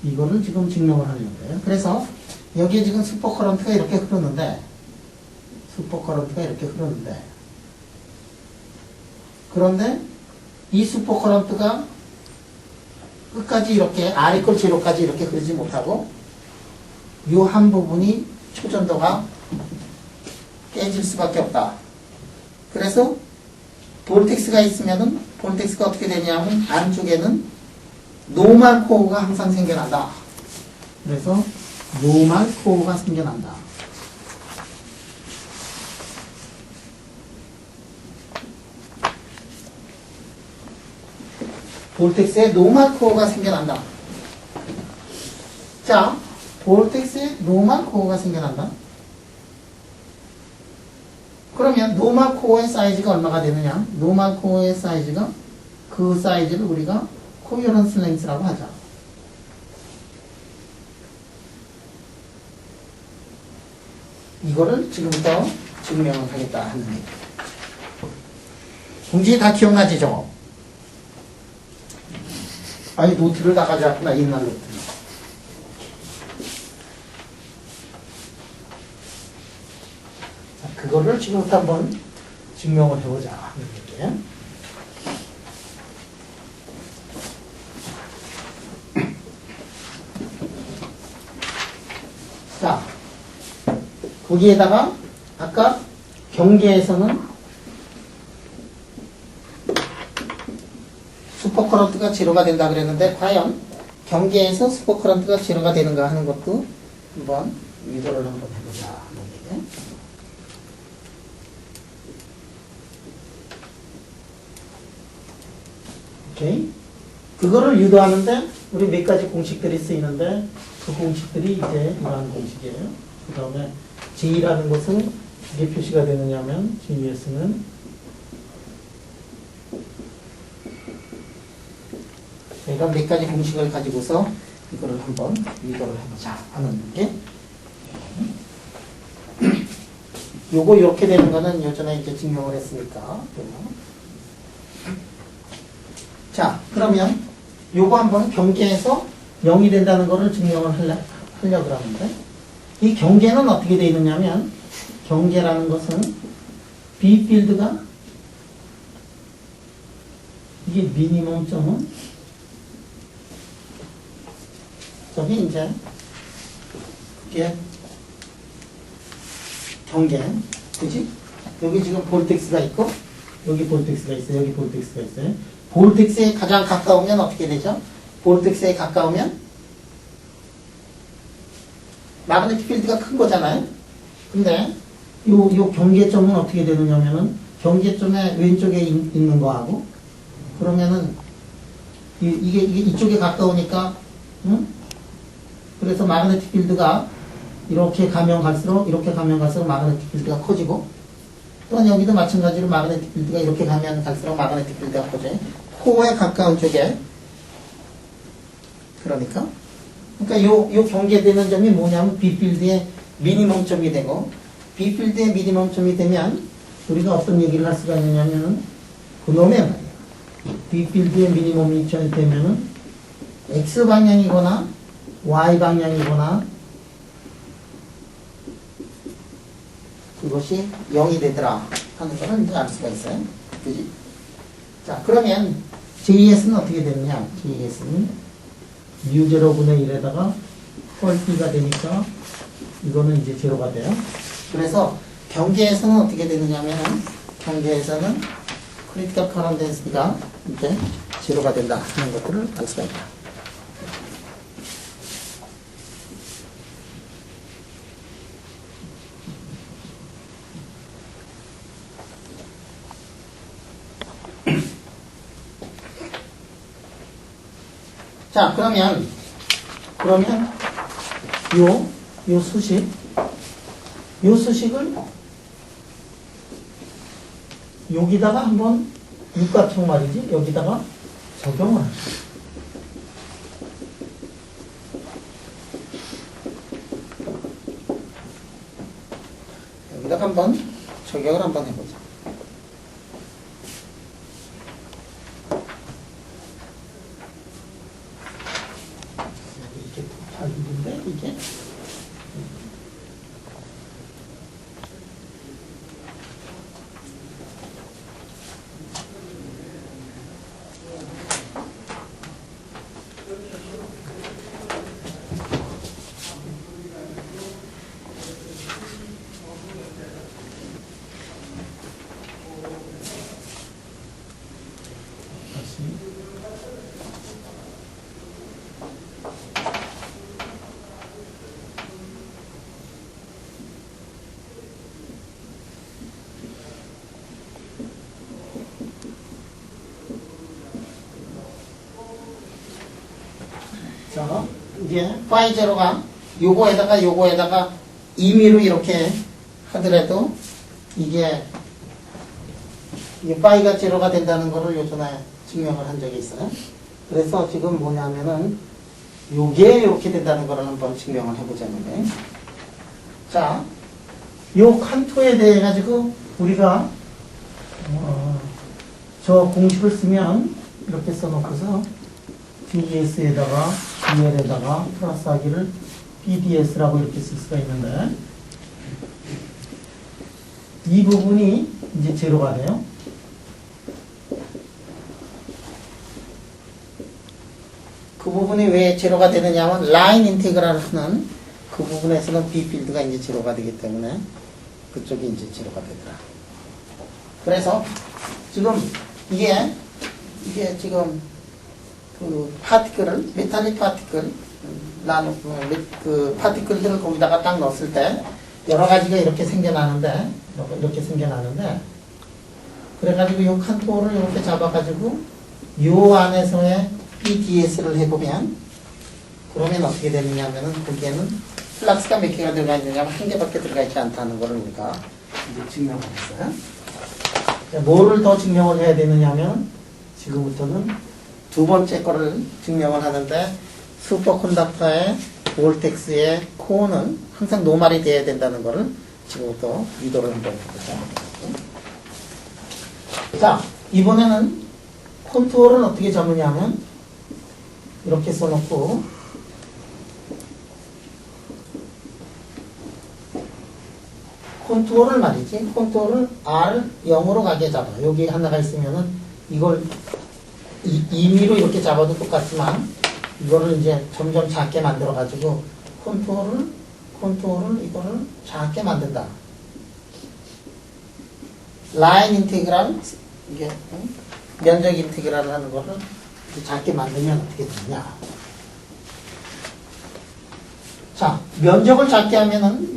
이거를 지금 증명을 하려고요. 그래서, 여기에 지금 슈퍼커런트가 이렇게 흐르는데, 그런데 이 슈퍼커런트가 끝까지 이렇게 R 이퀄 제로까지 이렇게 흐르지 못하고 요 한 부분이 초전도가 깨질 수밖에 없다. 그래서 볼텍스가 있으면은 볼텍스가 어떻게 되냐면 안쪽에는 노멀 코어가 항상 생겨난다. 그래서 노멀 코어가 생겨난다. 볼텍스에 노멀 코어가 생겨난다. 자, 볼텍스에 노멀 코어가 생겨난다. 그러면 노멀 코어의 사이즈가 얼마가 되느냐? 노멀 코어의 사이즈가 그 사이즈를 우리가 코어런스 랭스라고 하자. 이거를 지금부터 증명을 하겠다 하는 얘기. 공지 다 기억나지 저거? 아니 노트를 다 가져왔구나. 옛날 노트. 자, 그거를 지금부터 한번 증명을 해보자 하는 얘기예요. 자, 거기에다가 아까 경계에서는 슈퍼커런트가 제로가 된다 그랬는데 과연 경계에서 슈퍼커런트가 제로가 되는가 하는 것도 한번 유도를 한번 해보자 하는 얘기예요. 오케이. 그거를 유도하는데 우리 몇 가지 공식들이 쓰이는데 그 공식들이 이제 이러한 공식이에요. 그 다음에 J라는 것은 어떻게 표시가 되느냐면 JS는 저희가 몇 가지 공식을 가지고서 이거를 한번 유도를 해보자 하는 게 요거 이렇게 되는 거는 예전에 이제 증명을 했으니까. 자, 그러면 요거 한번 경계에서 0이 된다는 거를 증명을 하려고 하는데 이 경계는 어떻게 되어 있느냐면 경계라는 것은 B 필드가 이게 미니멈 점은 저기 이제 이게 경계 그지? 여기 지금 볼텍스가 있고 여기 볼텍스가 있어요. 여기 볼텍스가 있어요. 볼텍스에 가장 가까우면 어떻게 되죠? 볼텍스에 가까우면 마그네틱 필드가 큰 거잖아요. 근데 요 경계점은 어떻게 되느냐면은 경계점의 왼쪽에 있는 거하고 그러면은 이게 이쪽에 가까우니까, 응? 그래서 마그네틱 필드가 이렇게 가면 갈수록 마그네틱 필드가 커지고, 또한 여기도 마찬가지로 마그네틱 필드가 이렇게 가면 갈수록 마그네틱 필드가 커져요. 코어에 가까운 쪽에. 그러니까 요 경계되는 점이 뭐냐면 B필드의 미니멈점이 되고, B필드의 미니멈점이 되면 우리가 어떤 얘기를 할 수가 있느냐면은 그놈의 말이에요. B필드의 미니멈이 되면은 X 방향이거나 Y 방향이거나 그것이 0이 되더라 하는 거를 이제 알 수가 있어요. 그지? 자, 그러면 JS는 어떻게 되느냐? JS는 μ0분의 1에다가 펄T가 되니까 이거는 이제 제로가 돼요. 그래서 경계에서는 어떻게 되느냐면은 경계에서는 크리티컬 커런트 덴시티가 이제 제로가 된다 하는 것들을 알 수가 있다. 자, 그러면 요 수식을 여기다가 한번 육각형 말이지, 여기다가 적용을 하죠. 여기다가 한번 적용을 한번 해보자. 이게 잘 있는데, 이게. 자, 이제 파이 제로가 요거에다가 임의로 이렇게 하더라도 이게 파이가 제로가 된다는 거를 요전에 증명을 한 적이 있어요. 그래서 지금 뭐냐면은 요게 이렇게 된다는 거를 한번 증명을 해보자는데, 자, 요 칸토에 대해 가지고 우리가 저 공식을 쓰면 이렇게 써놓고서 DS에다가 DL에다가 플러스하기를 BDS라고 이렇게 쓸 수가 있는데, 이 부분이 이제 제로가 돼요. 그 부분이 왜 제로가 되느냐 하면 라인 인테그랄을 하는 그 부분에서는 B 필드가 이제 제로가 되기 때문에 그쪽이 이제 제로가 되더라. 그래서 지금 이게 지금 그 파티클을, 메탈릭 파티클, 그 파티클들을 거기다가 딱 넣었을 때 여러 가지가 이렇게 생겨나는데, 그래가지고 요 칸토를 이렇게 잡아가지고 요 안에서의 BDS를 해보면, 그러면 어떻게 되느냐 하면은 거기에는 플락스가 몇 개가 들어가 있느냐면 한 개밖에 들어가 있지 않다는 걸 우리가 이제 증명을 했어요. 뭐를 더 증명을 해야 되느냐 하면 지금부터는 두 번째 거를 증명을 하는데, 슈퍼컨덕터의 볼텍스의 코어는 항상 노말이 돼야 된다는 거를 지금부터 유도를 한번 해보자. 자, 이번에는 콘투어를 어떻게 잡느냐 하면 이렇게 써놓고, 콘투어를 말이지, 콘투어를 R 0으로 가게 잡아. 여기 하나가 있으면은 이걸 임의로 이렇게 잡아도 똑같지만 이거를 이제 점점 작게 만들어 가지고 콘투어를 이거를 작게 만든다. 라인 인테그랄, 이게 면적 인테그랄을 하는 거를 작게 만들면 어떻게 되느냐. 자, 면적을 작게 하면은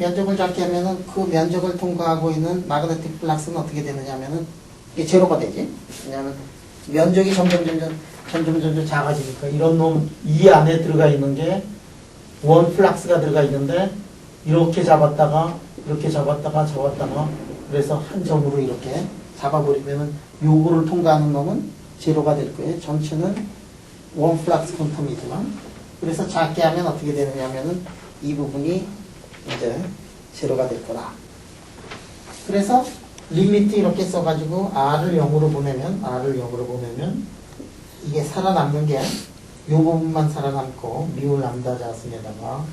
그 면적을 통과하고 있는 마그네틱 플락스는 어떻게 되느냐 하면은 이게 제로가 되지. 왜냐하면 면적이 점점 작아지니까 이런 놈 이 안에 들어가 있는 게 원 플락스가 들어가 있는데 이렇게 잡았다가 그래서 한 점으로 이렇게 잡아버리면은 요거를 통과하는 놈은 제로가 될 거예요. 전체는 원 플락스 퀀텀이지만 그래서 작게 하면 어떻게 되느냐 하면은 이 부분이 이제 제로가 될 거라. 그래서 리미트 이렇게 써가지고 R을 0으로 보내면 이게 살아남는 게 요 부분만 살아남고 뮤 람다 자승에다가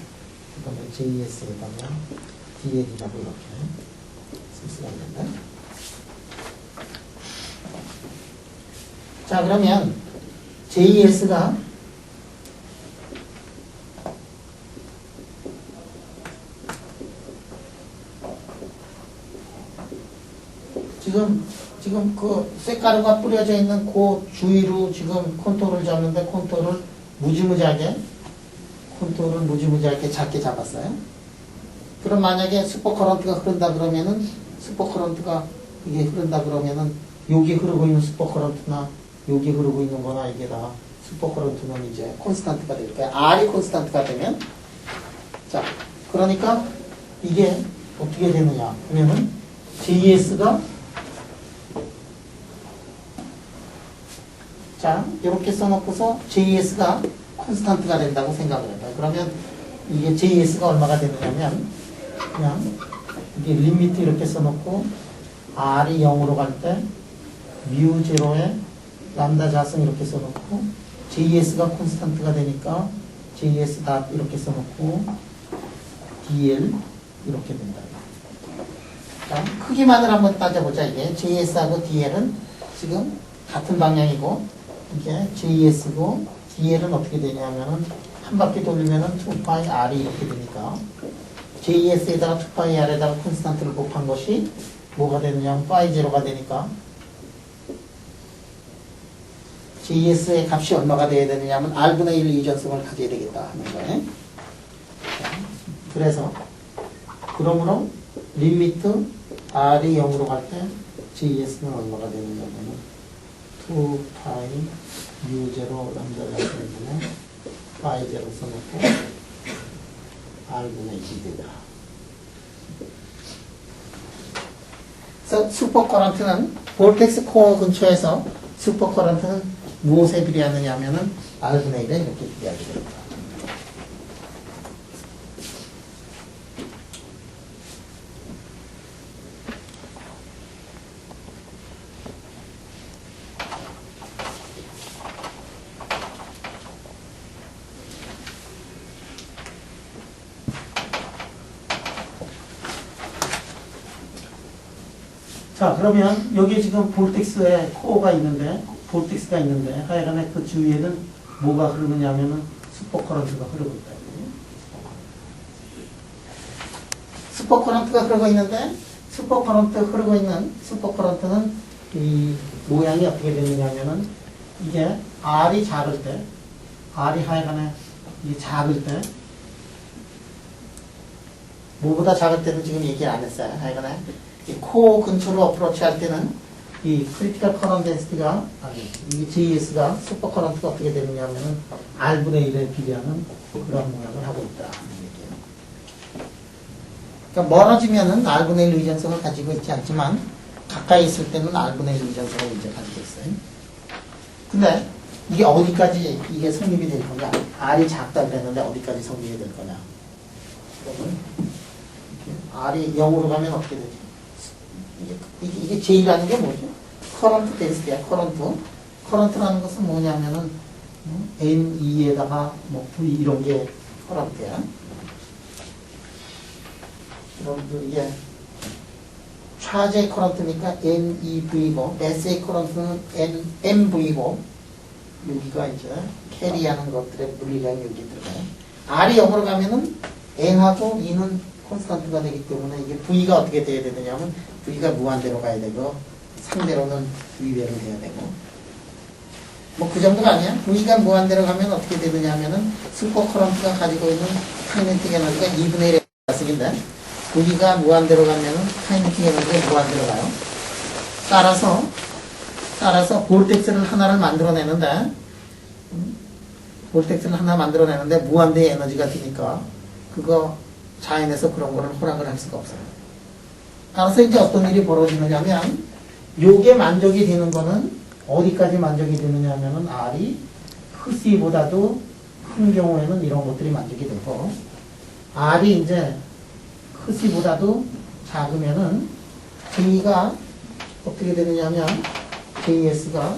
그다음에 JS에다가 DL이라고 이렇게 쓸 수가 있는데 자 그러면 JS가 지금 그 쇳가루가 뿌려져 있는 그 주위로 지금 콘토를 잡는데 콘토를 무지무지하게 작게 잡았어요. 그럼 만약에 슈퍼커런트가 흐른다 그러면은 여기 흐르고 있는 슈퍼커런트나 여기 흐르고 있는 거나 이게 다 슈퍼커런트는 이제 콘스탄트가 될 거야. R이 콘스탄트가 되면 자 그러니까 이게 어떻게 되느냐 하면은 JS가 자, 이렇게 써놓고서 JS가 콘스탄트가 된다고 생각을 해봐요. 그러면 이게 JS가 얼마가 되느냐면 그냥 이게 리미트 이렇게 써놓고 R이 0으로 갈 때 뮤 제로에 람다 자승 이렇게 써놓고 JS가 콘스탄트가 되니까 JS 다 이렇게 써놓고 DL 이렇게 된다. 자, 크기만을 한번 따져보자. 이게 JS하고 DL은 지금 같은 방향이고 이게 JS고 DL은 어떻게 되냐면은 한 바퀴 돌리면은 2파이 R이 이렇게 되니까 JS에다가 2파이 R에다가 콘스탄트를 곱한 것이 뭐가 되느냐 파이 제로가 되니까 JS의 값이 얼마가 돼야 되느냐면 R분의 1 유전성을 가져야 되겠다 하는 거예요. 그래서 그러므로 리미트 R이 0으로 갈 때 JS는 얼마가 되느냐면 2파이 U0 람다가 되면 파이 제로 써놓고 R분의 2 되더라. 그래서 슈퍼커런트는 볼텍스 코어 근처에서 슈퍼커런트는 무엇에 비례하느냐 하면은 R분의 1에 이렇게 비례하게 됩니다. 자, 그러면 여기 지금 볼텍스에 코어가 있는데, 하여간에 그 주위에는 뭐가 흐르느냐 하면은 슈퍼커런트가 흐르고 있다. 슈퍼커런트가 흐르고 있는데, 슈퍼커런트는 이 모양이 어떻게 되느냐 하면은 이게 R이 작을 때, R이 하여간에 이게 작을 때, 뭐보다 작을 때는 지금 얘기 안 했어요. 하여간에 코어 근처로 어프로치 할 때는 이 크리티컬 커런트 덴시티가 이게 JS가 슈퍼커런트가 어떻게 되느냐 하면은 R분의 1에 비례하는 그런 모양을 하고 있다는 얘기예요. 그러니까 멀어지면은 R분의 1 의존성을 가지고 있지 않지만 가까이 있을 때는 R분의 1 의존성을 이제 가지고 있어요. 근데 이게 어디까지 이게 성립이 될 거냐? R이 작다 그랬는데 어디까지 성립이 될 거냐? 그러면 R이 0으로 가면 어떻게 되지? 이게 J라는 게 뭐죠? 커런트 덴시티야, 커런트라는 것은 뭐냐면은, N2에다가 뭐 V 이런 게 커런트야. 그럼 이게 차제 커런트니까 NEV고, SA 커런트는 NMV고, 여기가 이제 캐리하는 것들의 물리량이 여기 들어가요. R이 0으로 가면은 N하고 E는 콘스탄트가 되기 때문에 이게 V가 어떻게 돼야 되느냐면 V가 무한대로 가야 되고 상대로는 V배를 해야 되고 뭐 그 정도가 아니야. V가 무한대로 가면 어떻게 되느냐 하면은 슈퍼커런트가 가지고 있는 카이네틱 에너지가 2분의 1의 가속인데 V가 무한대로 가면은 카이네틱 에너지가 무한대로 가요. 따라서 따라서 볼텍스를 하나를 만들어내는데 볼텍스를 하나 만들어내는데 무한대의 에너지가 드니까 그거 자연에서 그런 거를 허락을 할 수가 없어요. 따라서 이제 어떤 일이 벌어지느냐면 요게 만족이 되는 거는 어디까지 만족이 되느냐 하면은 R이 크시보다도 큰 경우에는 이런 것들이 만족이 되고 R이 이제 크시보다도 작으면은 J가 어떻게 되느냐면 JS가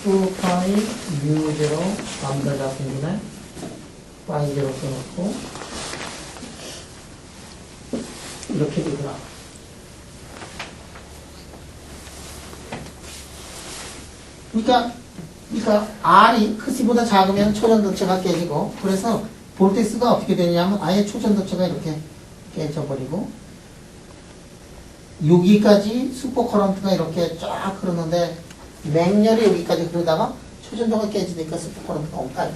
2파이 U0 람다가 생기네. 파이 0 써놓고 이렇게 되더라. 그러니까 R이 크시보다 작으면 초전도체가 깨지고 그래서 볼텍스가 어떻게 되냐면 아예 초전도체가 이렇게 깨져버리고 여기까지 슈퍼커런트가 이렇게 쫙 흐르는데 맹렬히 여기까지 흐르다가 초전도가 깨지니까 슈퍼커런트가 없다.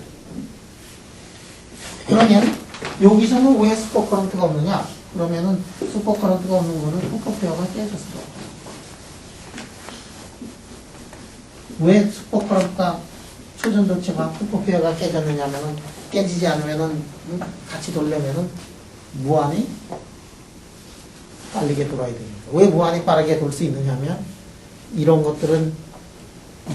그러면 여기서는 왜 슈퍼커런트가 없느냐? 그러면은 슈퍼커런트가 없는 거는 후퍼페어가 깨졌어. 왜 슈퍼커런트가 초전도체가 후퍼페어가 깨졌느냐면은 깨지지 않으면은 같이 돌려면은 무한히 빠르게 돌아야 되니까. 왜 무한히 빠르게 돌 수 있느냐면 이런 것들은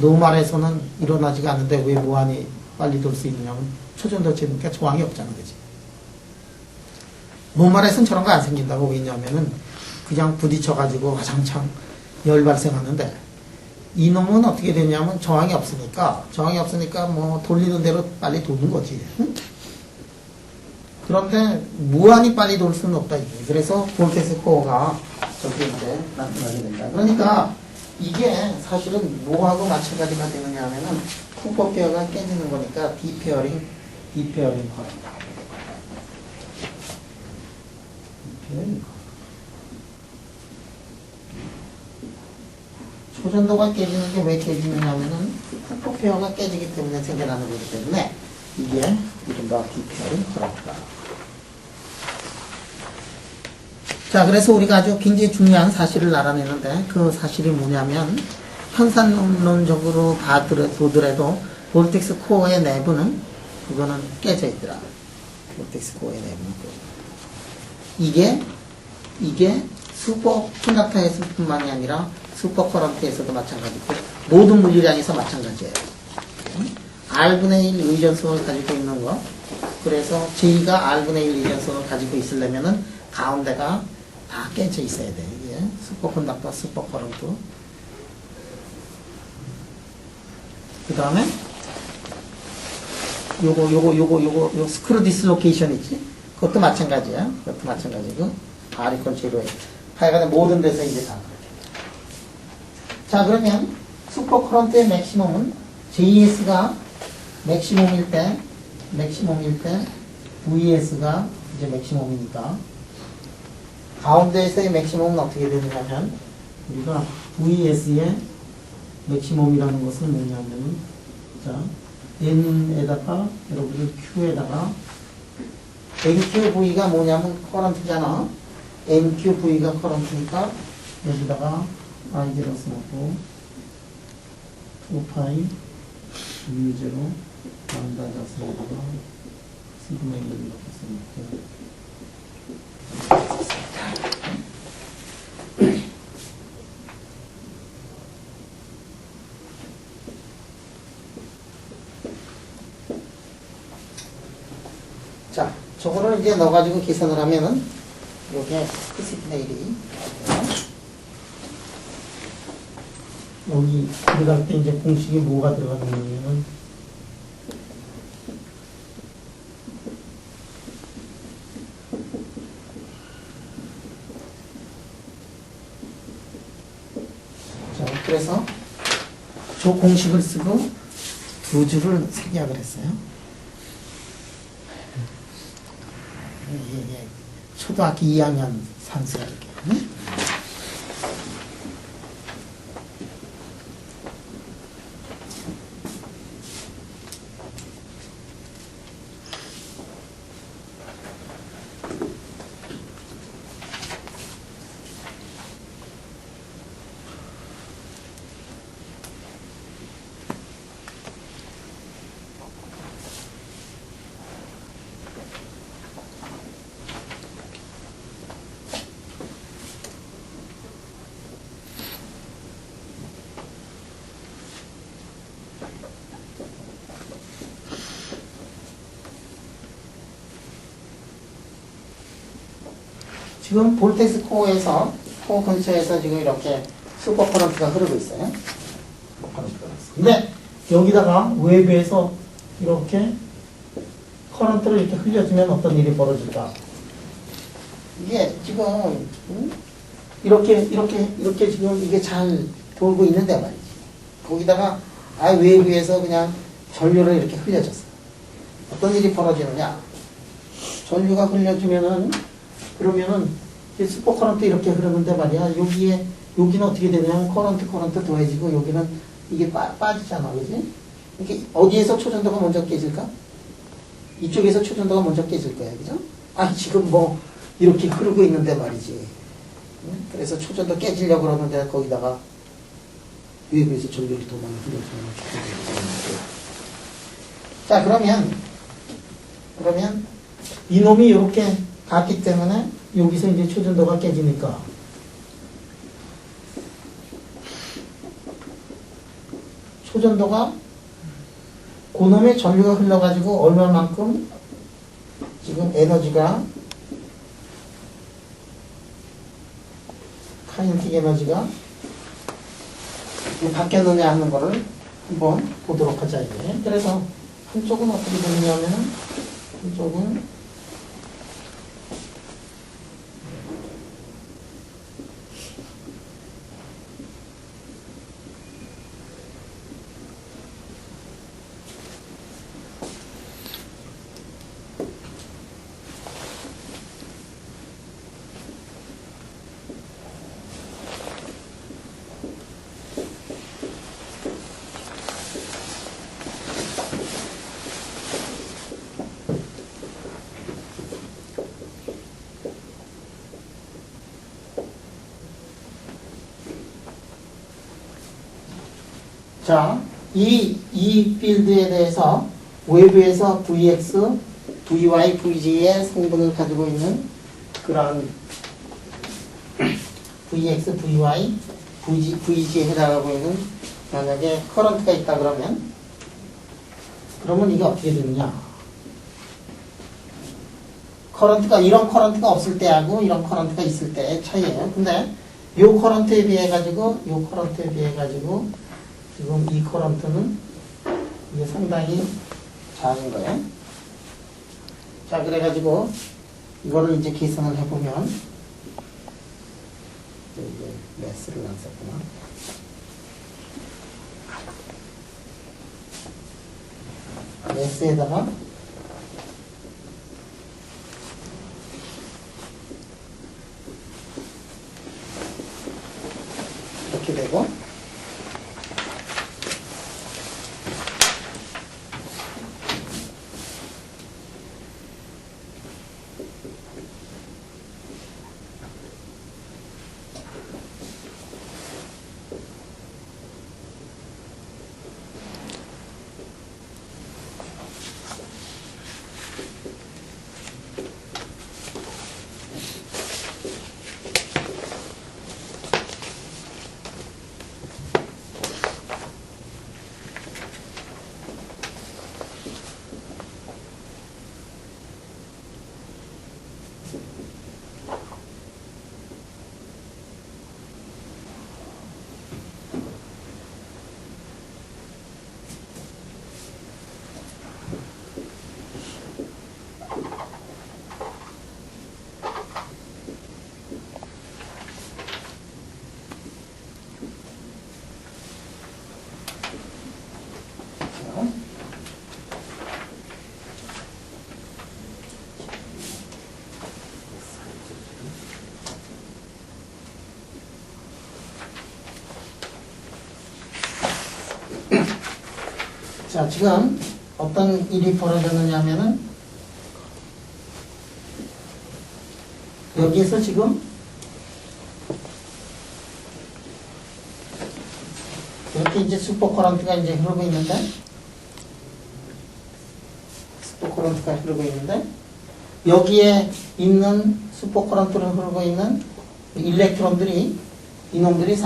노말에서는 일어나지가 않는데 왜 무한히 빨리 돌 수 있느냐면 초전도체니까 저항이 없잖아, 그지? 노말에서는 저런 거 안 생긴다고. 왜냐면은 그냥 부딪혀가지고 와장창 열 발생하는데 이놈은 어떻게 되냐면 저항이 없으니까 뭐 돌리는 대로 빨리 도는 거지. 응? 그런데 무한히 빨리 돌 수는 없다 이게. 그래서 볼텍스 코어가 저기 이제 나타나게 된다. 그러니까 이게 사실은 뭐하고 마찬가지가 되느냐 하면은 쿠퍼페어가 깨지는 거니까 디페어링 커런트. 초전도가 깨지는 게 왜 깨지느냐 하면은 쿠퍼페어가 깨지기 때문에 생겨나는 거기 때문에 이게 이른바 디페어링 커런트다. 자, 그래서 우리가 아주 굉장히 중요한 사실을 알아내는데 그 사실이 뭐냐면 현상론적으로 보더라도 볼텍스 코어의 내부는 그거는 깨져 있더라. 볼텍스 코어의 내부는 이게 슈퍼 콘덕터에서 뿐만이 아니라 슈퍼 커런트에서도 마찬가지고 모든 물리량에서 마찬가지예요. R분의 1 의전성을 가지고 있는 거. 그래서 J가 R분의 1 의전성을 가지고 있으려면은 가운데가 다 깨져 있어야 돼. 이게 슈퍼컨덕터, 슈퍼커런트. 그 다음에 요거 스크루 디스로케이션 있지? 그것도 마찬가지야. 그것도 마찬가지고 R 이퀄 제로에 하여간에 모든 데서 이제 다 그렇게. 자, 그러면 슈퍼커런트의 맥시멈은 JS가 맥시멈일 때 VS가 이제 맥시멈이니까 가운데에서의 맥시멈은 어떻게 되느냐면 우리가 VS의 맥시멈이라는 것은 뭐냐면 자 N에다가 여러분들 Q에다가 NQV가 뭐냐면 커런트잖아. NQV가 커런트니까 여기다가 I0 써놓고 2파이 U0 람다 자수에다가 시그마 1 이렇게 써놓고 자, 저거를 이제 넣어가지고 계산을 하면은 요게 스피시분의 1이 여기 들어갈 때 이제 공식이 뭐가 들어가느냐면은 자, 그래서 저 공식을 쓰고 두 줄을 생략을 했어요. 예. 초등학교 2학년 산수야 이렇게. 응? 지금 볼텍스 코어에서, 코어 근처에서 지금 이렇게 슈퍼 커런트가 흐르고 있어요. 근데 여기다가 외부에서 이렇게 커런트를 이렇게 흘려주면 어떤 일이 벌어질까? 이게 지금 이렇게 지금 이게 잘 돌고 있는데 말이지. 거기다가 아예 외부에서 그냥 전류를 이렇게 흘려줬어. 어떤 일이 벌어지느냐? 전류가 흘려주면은 그러면은 이 슈퍼 커런트 이렇게 흐르는데 말이야. 여기는 어떻게 되냐면 커런트 더해지고 여기는 이게 빠지잖아, 그지? 이게 어디에서 초전도가 먼저 깨질까? 이쪽에서 초전도가 먼저 깨질 거야, 그죠? 아, 지금 뭐 이렇게 흐르고 있는데 말이지. 그래서 초전도 깨지려고 그러는데 거기다가 외부에서 전류를 더 많이 흘려주면 자, 그러면 이놈이 이렇게 갔기 때문에 여기서 이제 초전도가 깨지니까 초전도가 그놈의 전류가 흘러가지고 얼마만큼 지금 에너지가 카이네틱 에너지가 바뀌었느냐 하는 거를 한번 보도록 하자 이제. 그래서 한쪽은 어떻게 되느냐면은 한쪽은 자, 이 필드에 대해서 외부에서 Vx, Vy, Vg의 성분을 가지고 있는 그런 Vx, Vy, Vg에 해당하고 있는 만약에 커런트가 있다 그러면 이게 어떻게 되느냐? 이런 커런트가 없을 때하고 이런 커런트가 있을 때의 차이예요. 근데 요 커런트에 비해 가지고 지금 이 커런트는 이게 상당히 작은 거예요. 자, 그래가지고 이거를 이제 계산을 해보면 이제 매스를 안 썼구나. 매스에다가 이렇게 되고 자, 지금 어떤 일이 벌어졌느냐 하면은 여기에서 지금 이렇게 이제 슈퍼 커런트가 이제 흐르고 있는데 여기에 있는 슈퍼 커런트를 흐르고 있는 일렉트론들이 이놈들이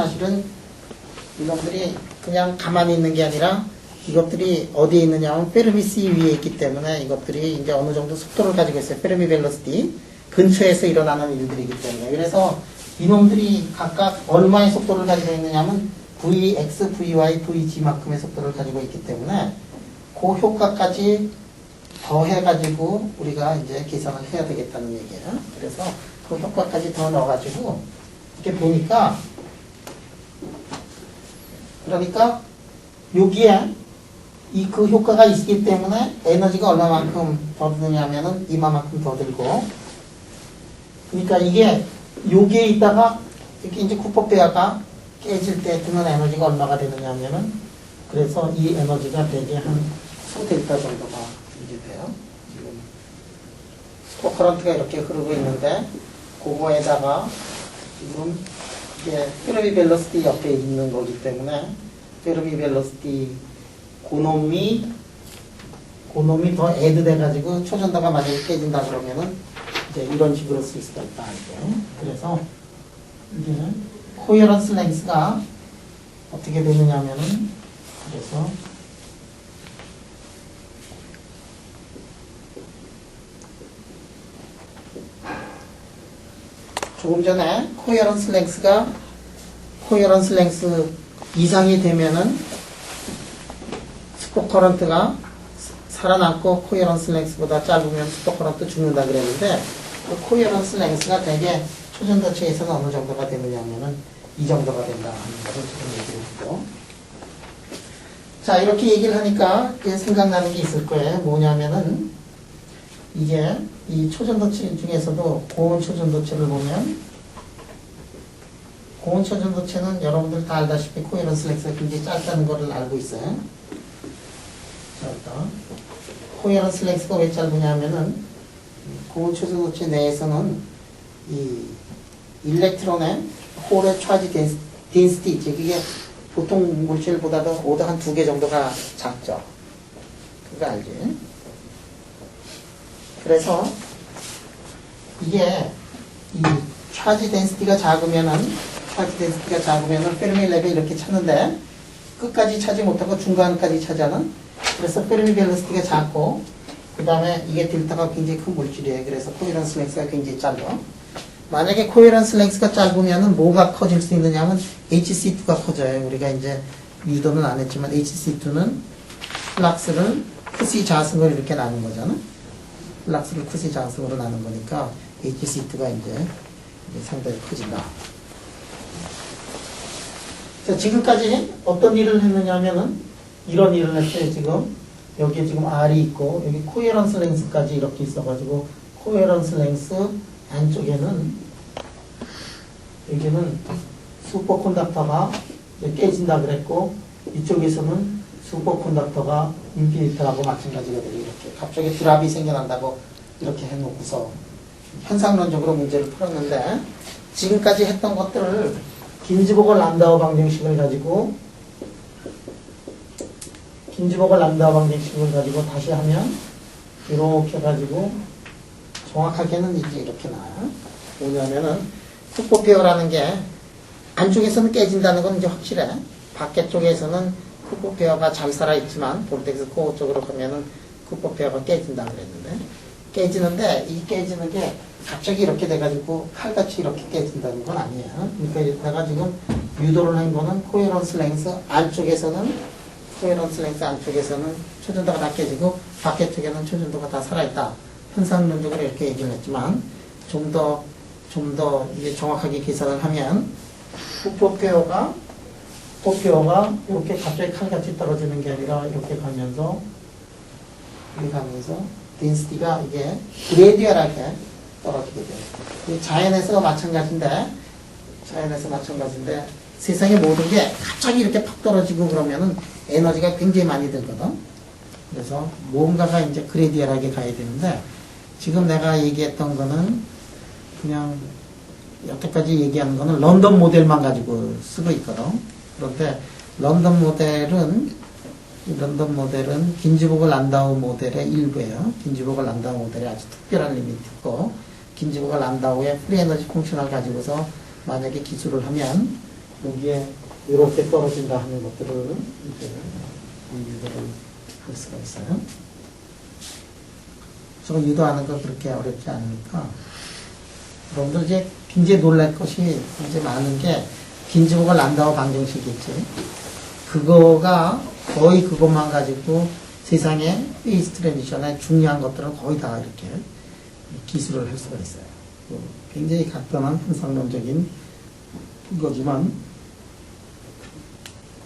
그냥 가만히 있는 게 아니라 이것들이 어디에 있느냐 하면 페르미 C 위에 있기 때문에 이것들이 이제 어느 정도 속도를 가지고 있어요. 페르미 벨로시티. 근처에서 일어나는 일들이기 때문에. 그래서 이놈들이 각각 얼마의 속도를 가지고 있느냐면 Vx, Vy, Vg만큼의 속도를 가지고 있기 때문에 그 효과까지 더해가지고 우리가 이제 계산을 해야 되겠다는 얘기예요. 그래서 그 효과까지 더 넣어가지고 이렇게 보니까 그러니까 여기에 이 그 효과가 있기 때문에 에너지가 얼마만큼 더 드냐면은 이만큼 더 들고 그러니까 이게 여기에 있다가 이렇게 이제 쿠퍼페어가 깨질 때 드는 에너지가 얼마가 되느냐면은 그래서 이 에너지가 대개 한 소델타 정도가 이제 돼요. 지금 스포커런트가 이렇게 흐르고 있는데 그거에다가 지금 이게 페르미 벨로시티 옆에 있는 거기 때문에 페르미 벨로시티 고놈이 더 애드 돼가지고 초전도가 만약에 깨진다 그러면은 이제 이런 식으로 쓸 수가 있다 이게. 그래서 이게 코헤런스 랭스가 어떻게 되느냐면은 그래서 조금 전에 코헤런스 랭스 이상이 되면은 스포 커런트가 살아남고 코헤런스 랭스보다 짧으면 스포 커런트 죽는다 그랬는데 그 코헤런스 랭스가 대개 초전도체에서는 어느 정도가 되느냐면은 이 정도가 된다 하는 것을 지금 얘기를 했고 자 이렇게 얘기를 하니까 이제 생각나는 게 있을 거예요. 뭐냐면은 이게 이 초전도체 중에서도 고온 초전도체를 보면 고온 초전도체는 여러분들 다 알다시피 코헤런스 랭스가 굉장히 짧다는 것을 알고 있어요. 짧다. 코헤런스 랭스가 왜 짧으냐면은 고온 초전도체 내에서는 이 일렉트론의 홀의 차지 덴시티 있지. 그게 보통 물질보다도 오더 한 2개 정도가 작죠. 그거 알지? 그래서 이게 이 차지 덴시티가 작으면은 페르미 랩에 이렇게 찾는데 끝까지 차지 못하고 중간까지 차지하는 그래서 페르미 벨로시티가 작고 그 다음에 이게 델타가 굉장히 큰 물질이에요. 그래서 코헤런스 랭스가 굉장히 짧아. 만약에 코헤런스 랭스가 짧으면은 뭐가 커질 수 있느냐면 HC2가 커져요. 우리가 이제 유도는 안 했지만 HC2는 플락스를 쿠시 자승을 이렇게 나눈 거잖아. 플락스를 쿠시 자승으로 나눈 거니까 HC2가 이제 상당히 커진다. 자, 지금까지 어떤 일을 했느냐면은 이런 일을 했어요. 지금 여기에 지금 R이 있고 여기 코헤런스 랭스까지 이렇게 있어가지고 코헤런스 랭스 안쪽에는 여기는 슈퍼콘덕터가 깨진다 그랬고 이쪽에서는 슈퍼콘덕터가 인피니트하고 마찬가지가 되고 이렇게 갑자기 드랍이 생겨난다고 이렇게 해놓고서 현상론적으로 문제를 풀었는데 지금까지 했던 것들을 긴즈버그 란다우 방정식을 가지고 다시 하면 이렇게 가지고 정확하게는 이제 이렇게 나와요. 뭐냐면은 쿠퍼페어라는 게 안쪽에서는 깨진다는 건 이제 확실해. 밖에 쪽에서는 쿠퍼페어가 잘 살아있지만 볼텍스 코어 쪽으로 가면은 쿠퍼페어가 깨진다 그랬는데 깨지는데 이 깨지는 게 갑자기 이렇게 돼가지고 칼같이 이렇게 깨진다는 건 아니에요. 그러니까 내가 지금 유도를 한 거는 코헤런스 랭스 안쪽에서는 초전도가 다 깨지고 밖에 쪽에는 초전도가 다 살아있다. 현상론적으로 이렇게 얘기를 했지만 좀 더 이제 정확하게 계산을 하면 쿠퍼페어가 이렇게 갑자기 칼같이 떨어지는 게 아니라 이렇게 가면서 덴시티가 이게 그레디얼하게 떨어지게 돼요. 자연에서 마찬가지인데 세상의 모든 게 갑자기 이렇게 팍 떨어지고 그러면은 에너지가 굉장히 많이 들거든. 그래서 뭔가가 이제 그레디얼하게 가야 되는데 지금 내가 얘기했던 거는 그냥 여태까지 얘기하는 거는 런던 모델만 가지고 쓰고 있거든. 그런데 런던 모델은 긴즈버그 란다우 모델의 일부예요. 긴즈버그 란다우 모델에 아주 특별한 리미트 있고 긴즈버그 란다우의 프리 에너지 펑션을 가지고서 만약에 기술을 하면 여기에 이렇게 떨어진다 하는 것들을 이제 유도를 할 수가 있어요. 저거 유도하는 거 그렇게 어렵지 않으니까 여러분들 이제 굉장히 놀랄 것이 이제 많은 게 빈즈버그 란다우 방정식이겠지. 그거가 거의 그것만 가지고 세상에 페이스 트랜지션의 중요한 것들은 거의 다 이렇게 기술을 할 수가 있어요. 굉장히 간단한 현상론적인 거지만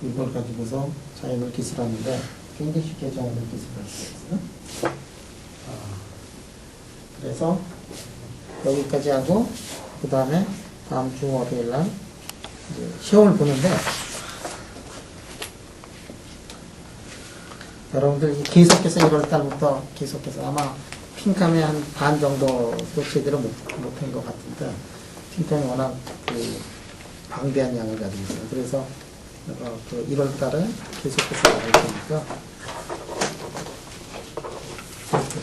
이걸 가지고서 자연을 기술하는데 굉장히 쉽게 자연을 기술할 수 있어요. 그래서 여기까지 하고 그 다음에 다음 주 월요일 날 이제 시험을 보는데 여러분들 계속해서 1월 달부터 계속해서 아마 핑캄에 한 반 정도도 제대로 못한 것 같은데 핑캄이 워낙 그 방대한 양을 가지고 있어요. 그래서 그 1월 달에 계속해서 나갈 테니까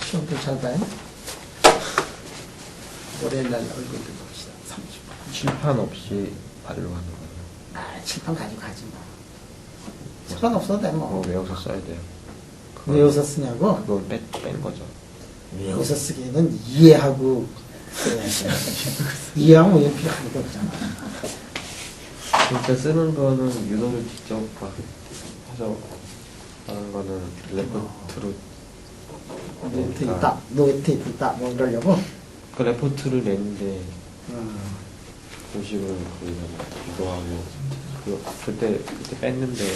시험도 잘 봐요. 월요일 날 얼굴 봅시다. 30분. 칠판 없이 발로 하는 거예요. 아, 칠판 가지고 가지 뭐. 칠판 없어도 돼 그거 뭐. 외워서 써야 돼요. 외워서 쓰냐고? 그거 뺀 거죠. 외워서 쓰기는 이해하고 써야지. 이해하면 왜 필요한 거 없잖아. 진짜 쓰는 거는 유도를 직접 해서 하는 거는 레포트로 노트 있다, 노트 있다, 뭐 이러려고. 그 레포트를 내는데 공식을 거의 유도하고 그때 뺐는데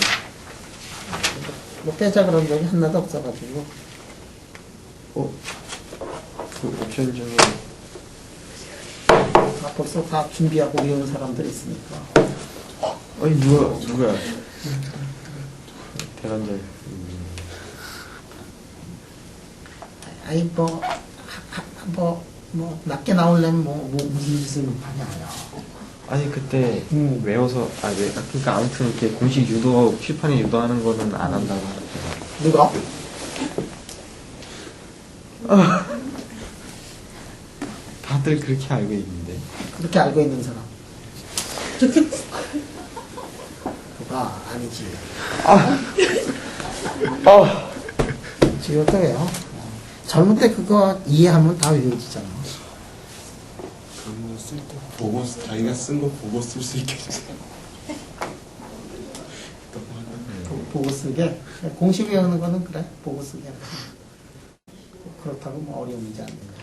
뭐 빼자 그런 적이 하나도 없어가지고. 그 옵션 중에 벌써 다 준비하고 외운 사람들이 있으니까. 아니 누구야 대관절 아이 뭐 낮게 나오려면 뭐 무슨 짓을 하냐요. 아니 그때 외워서 그러니까 아무튼 이렇게 공식 유도 칠판에 유도하는 거는 안 한다고 하더라고요. 누가? 다들 그렇게 알고 있는데. 그렇게 알고 있는 사람. 그가 아니지. 지금 또 왜요? 젊을 때 그거 이해하면 다 외워지잖아. 그런 거 쓸 때 보고 자기가 쓴 거 보고 쓸 수 있게 해주세요. 보고 쓰게. 공식 외우는 거는 그래. 보고 쓰게. 그렇다고 뭐 어려움이지 않는 거야.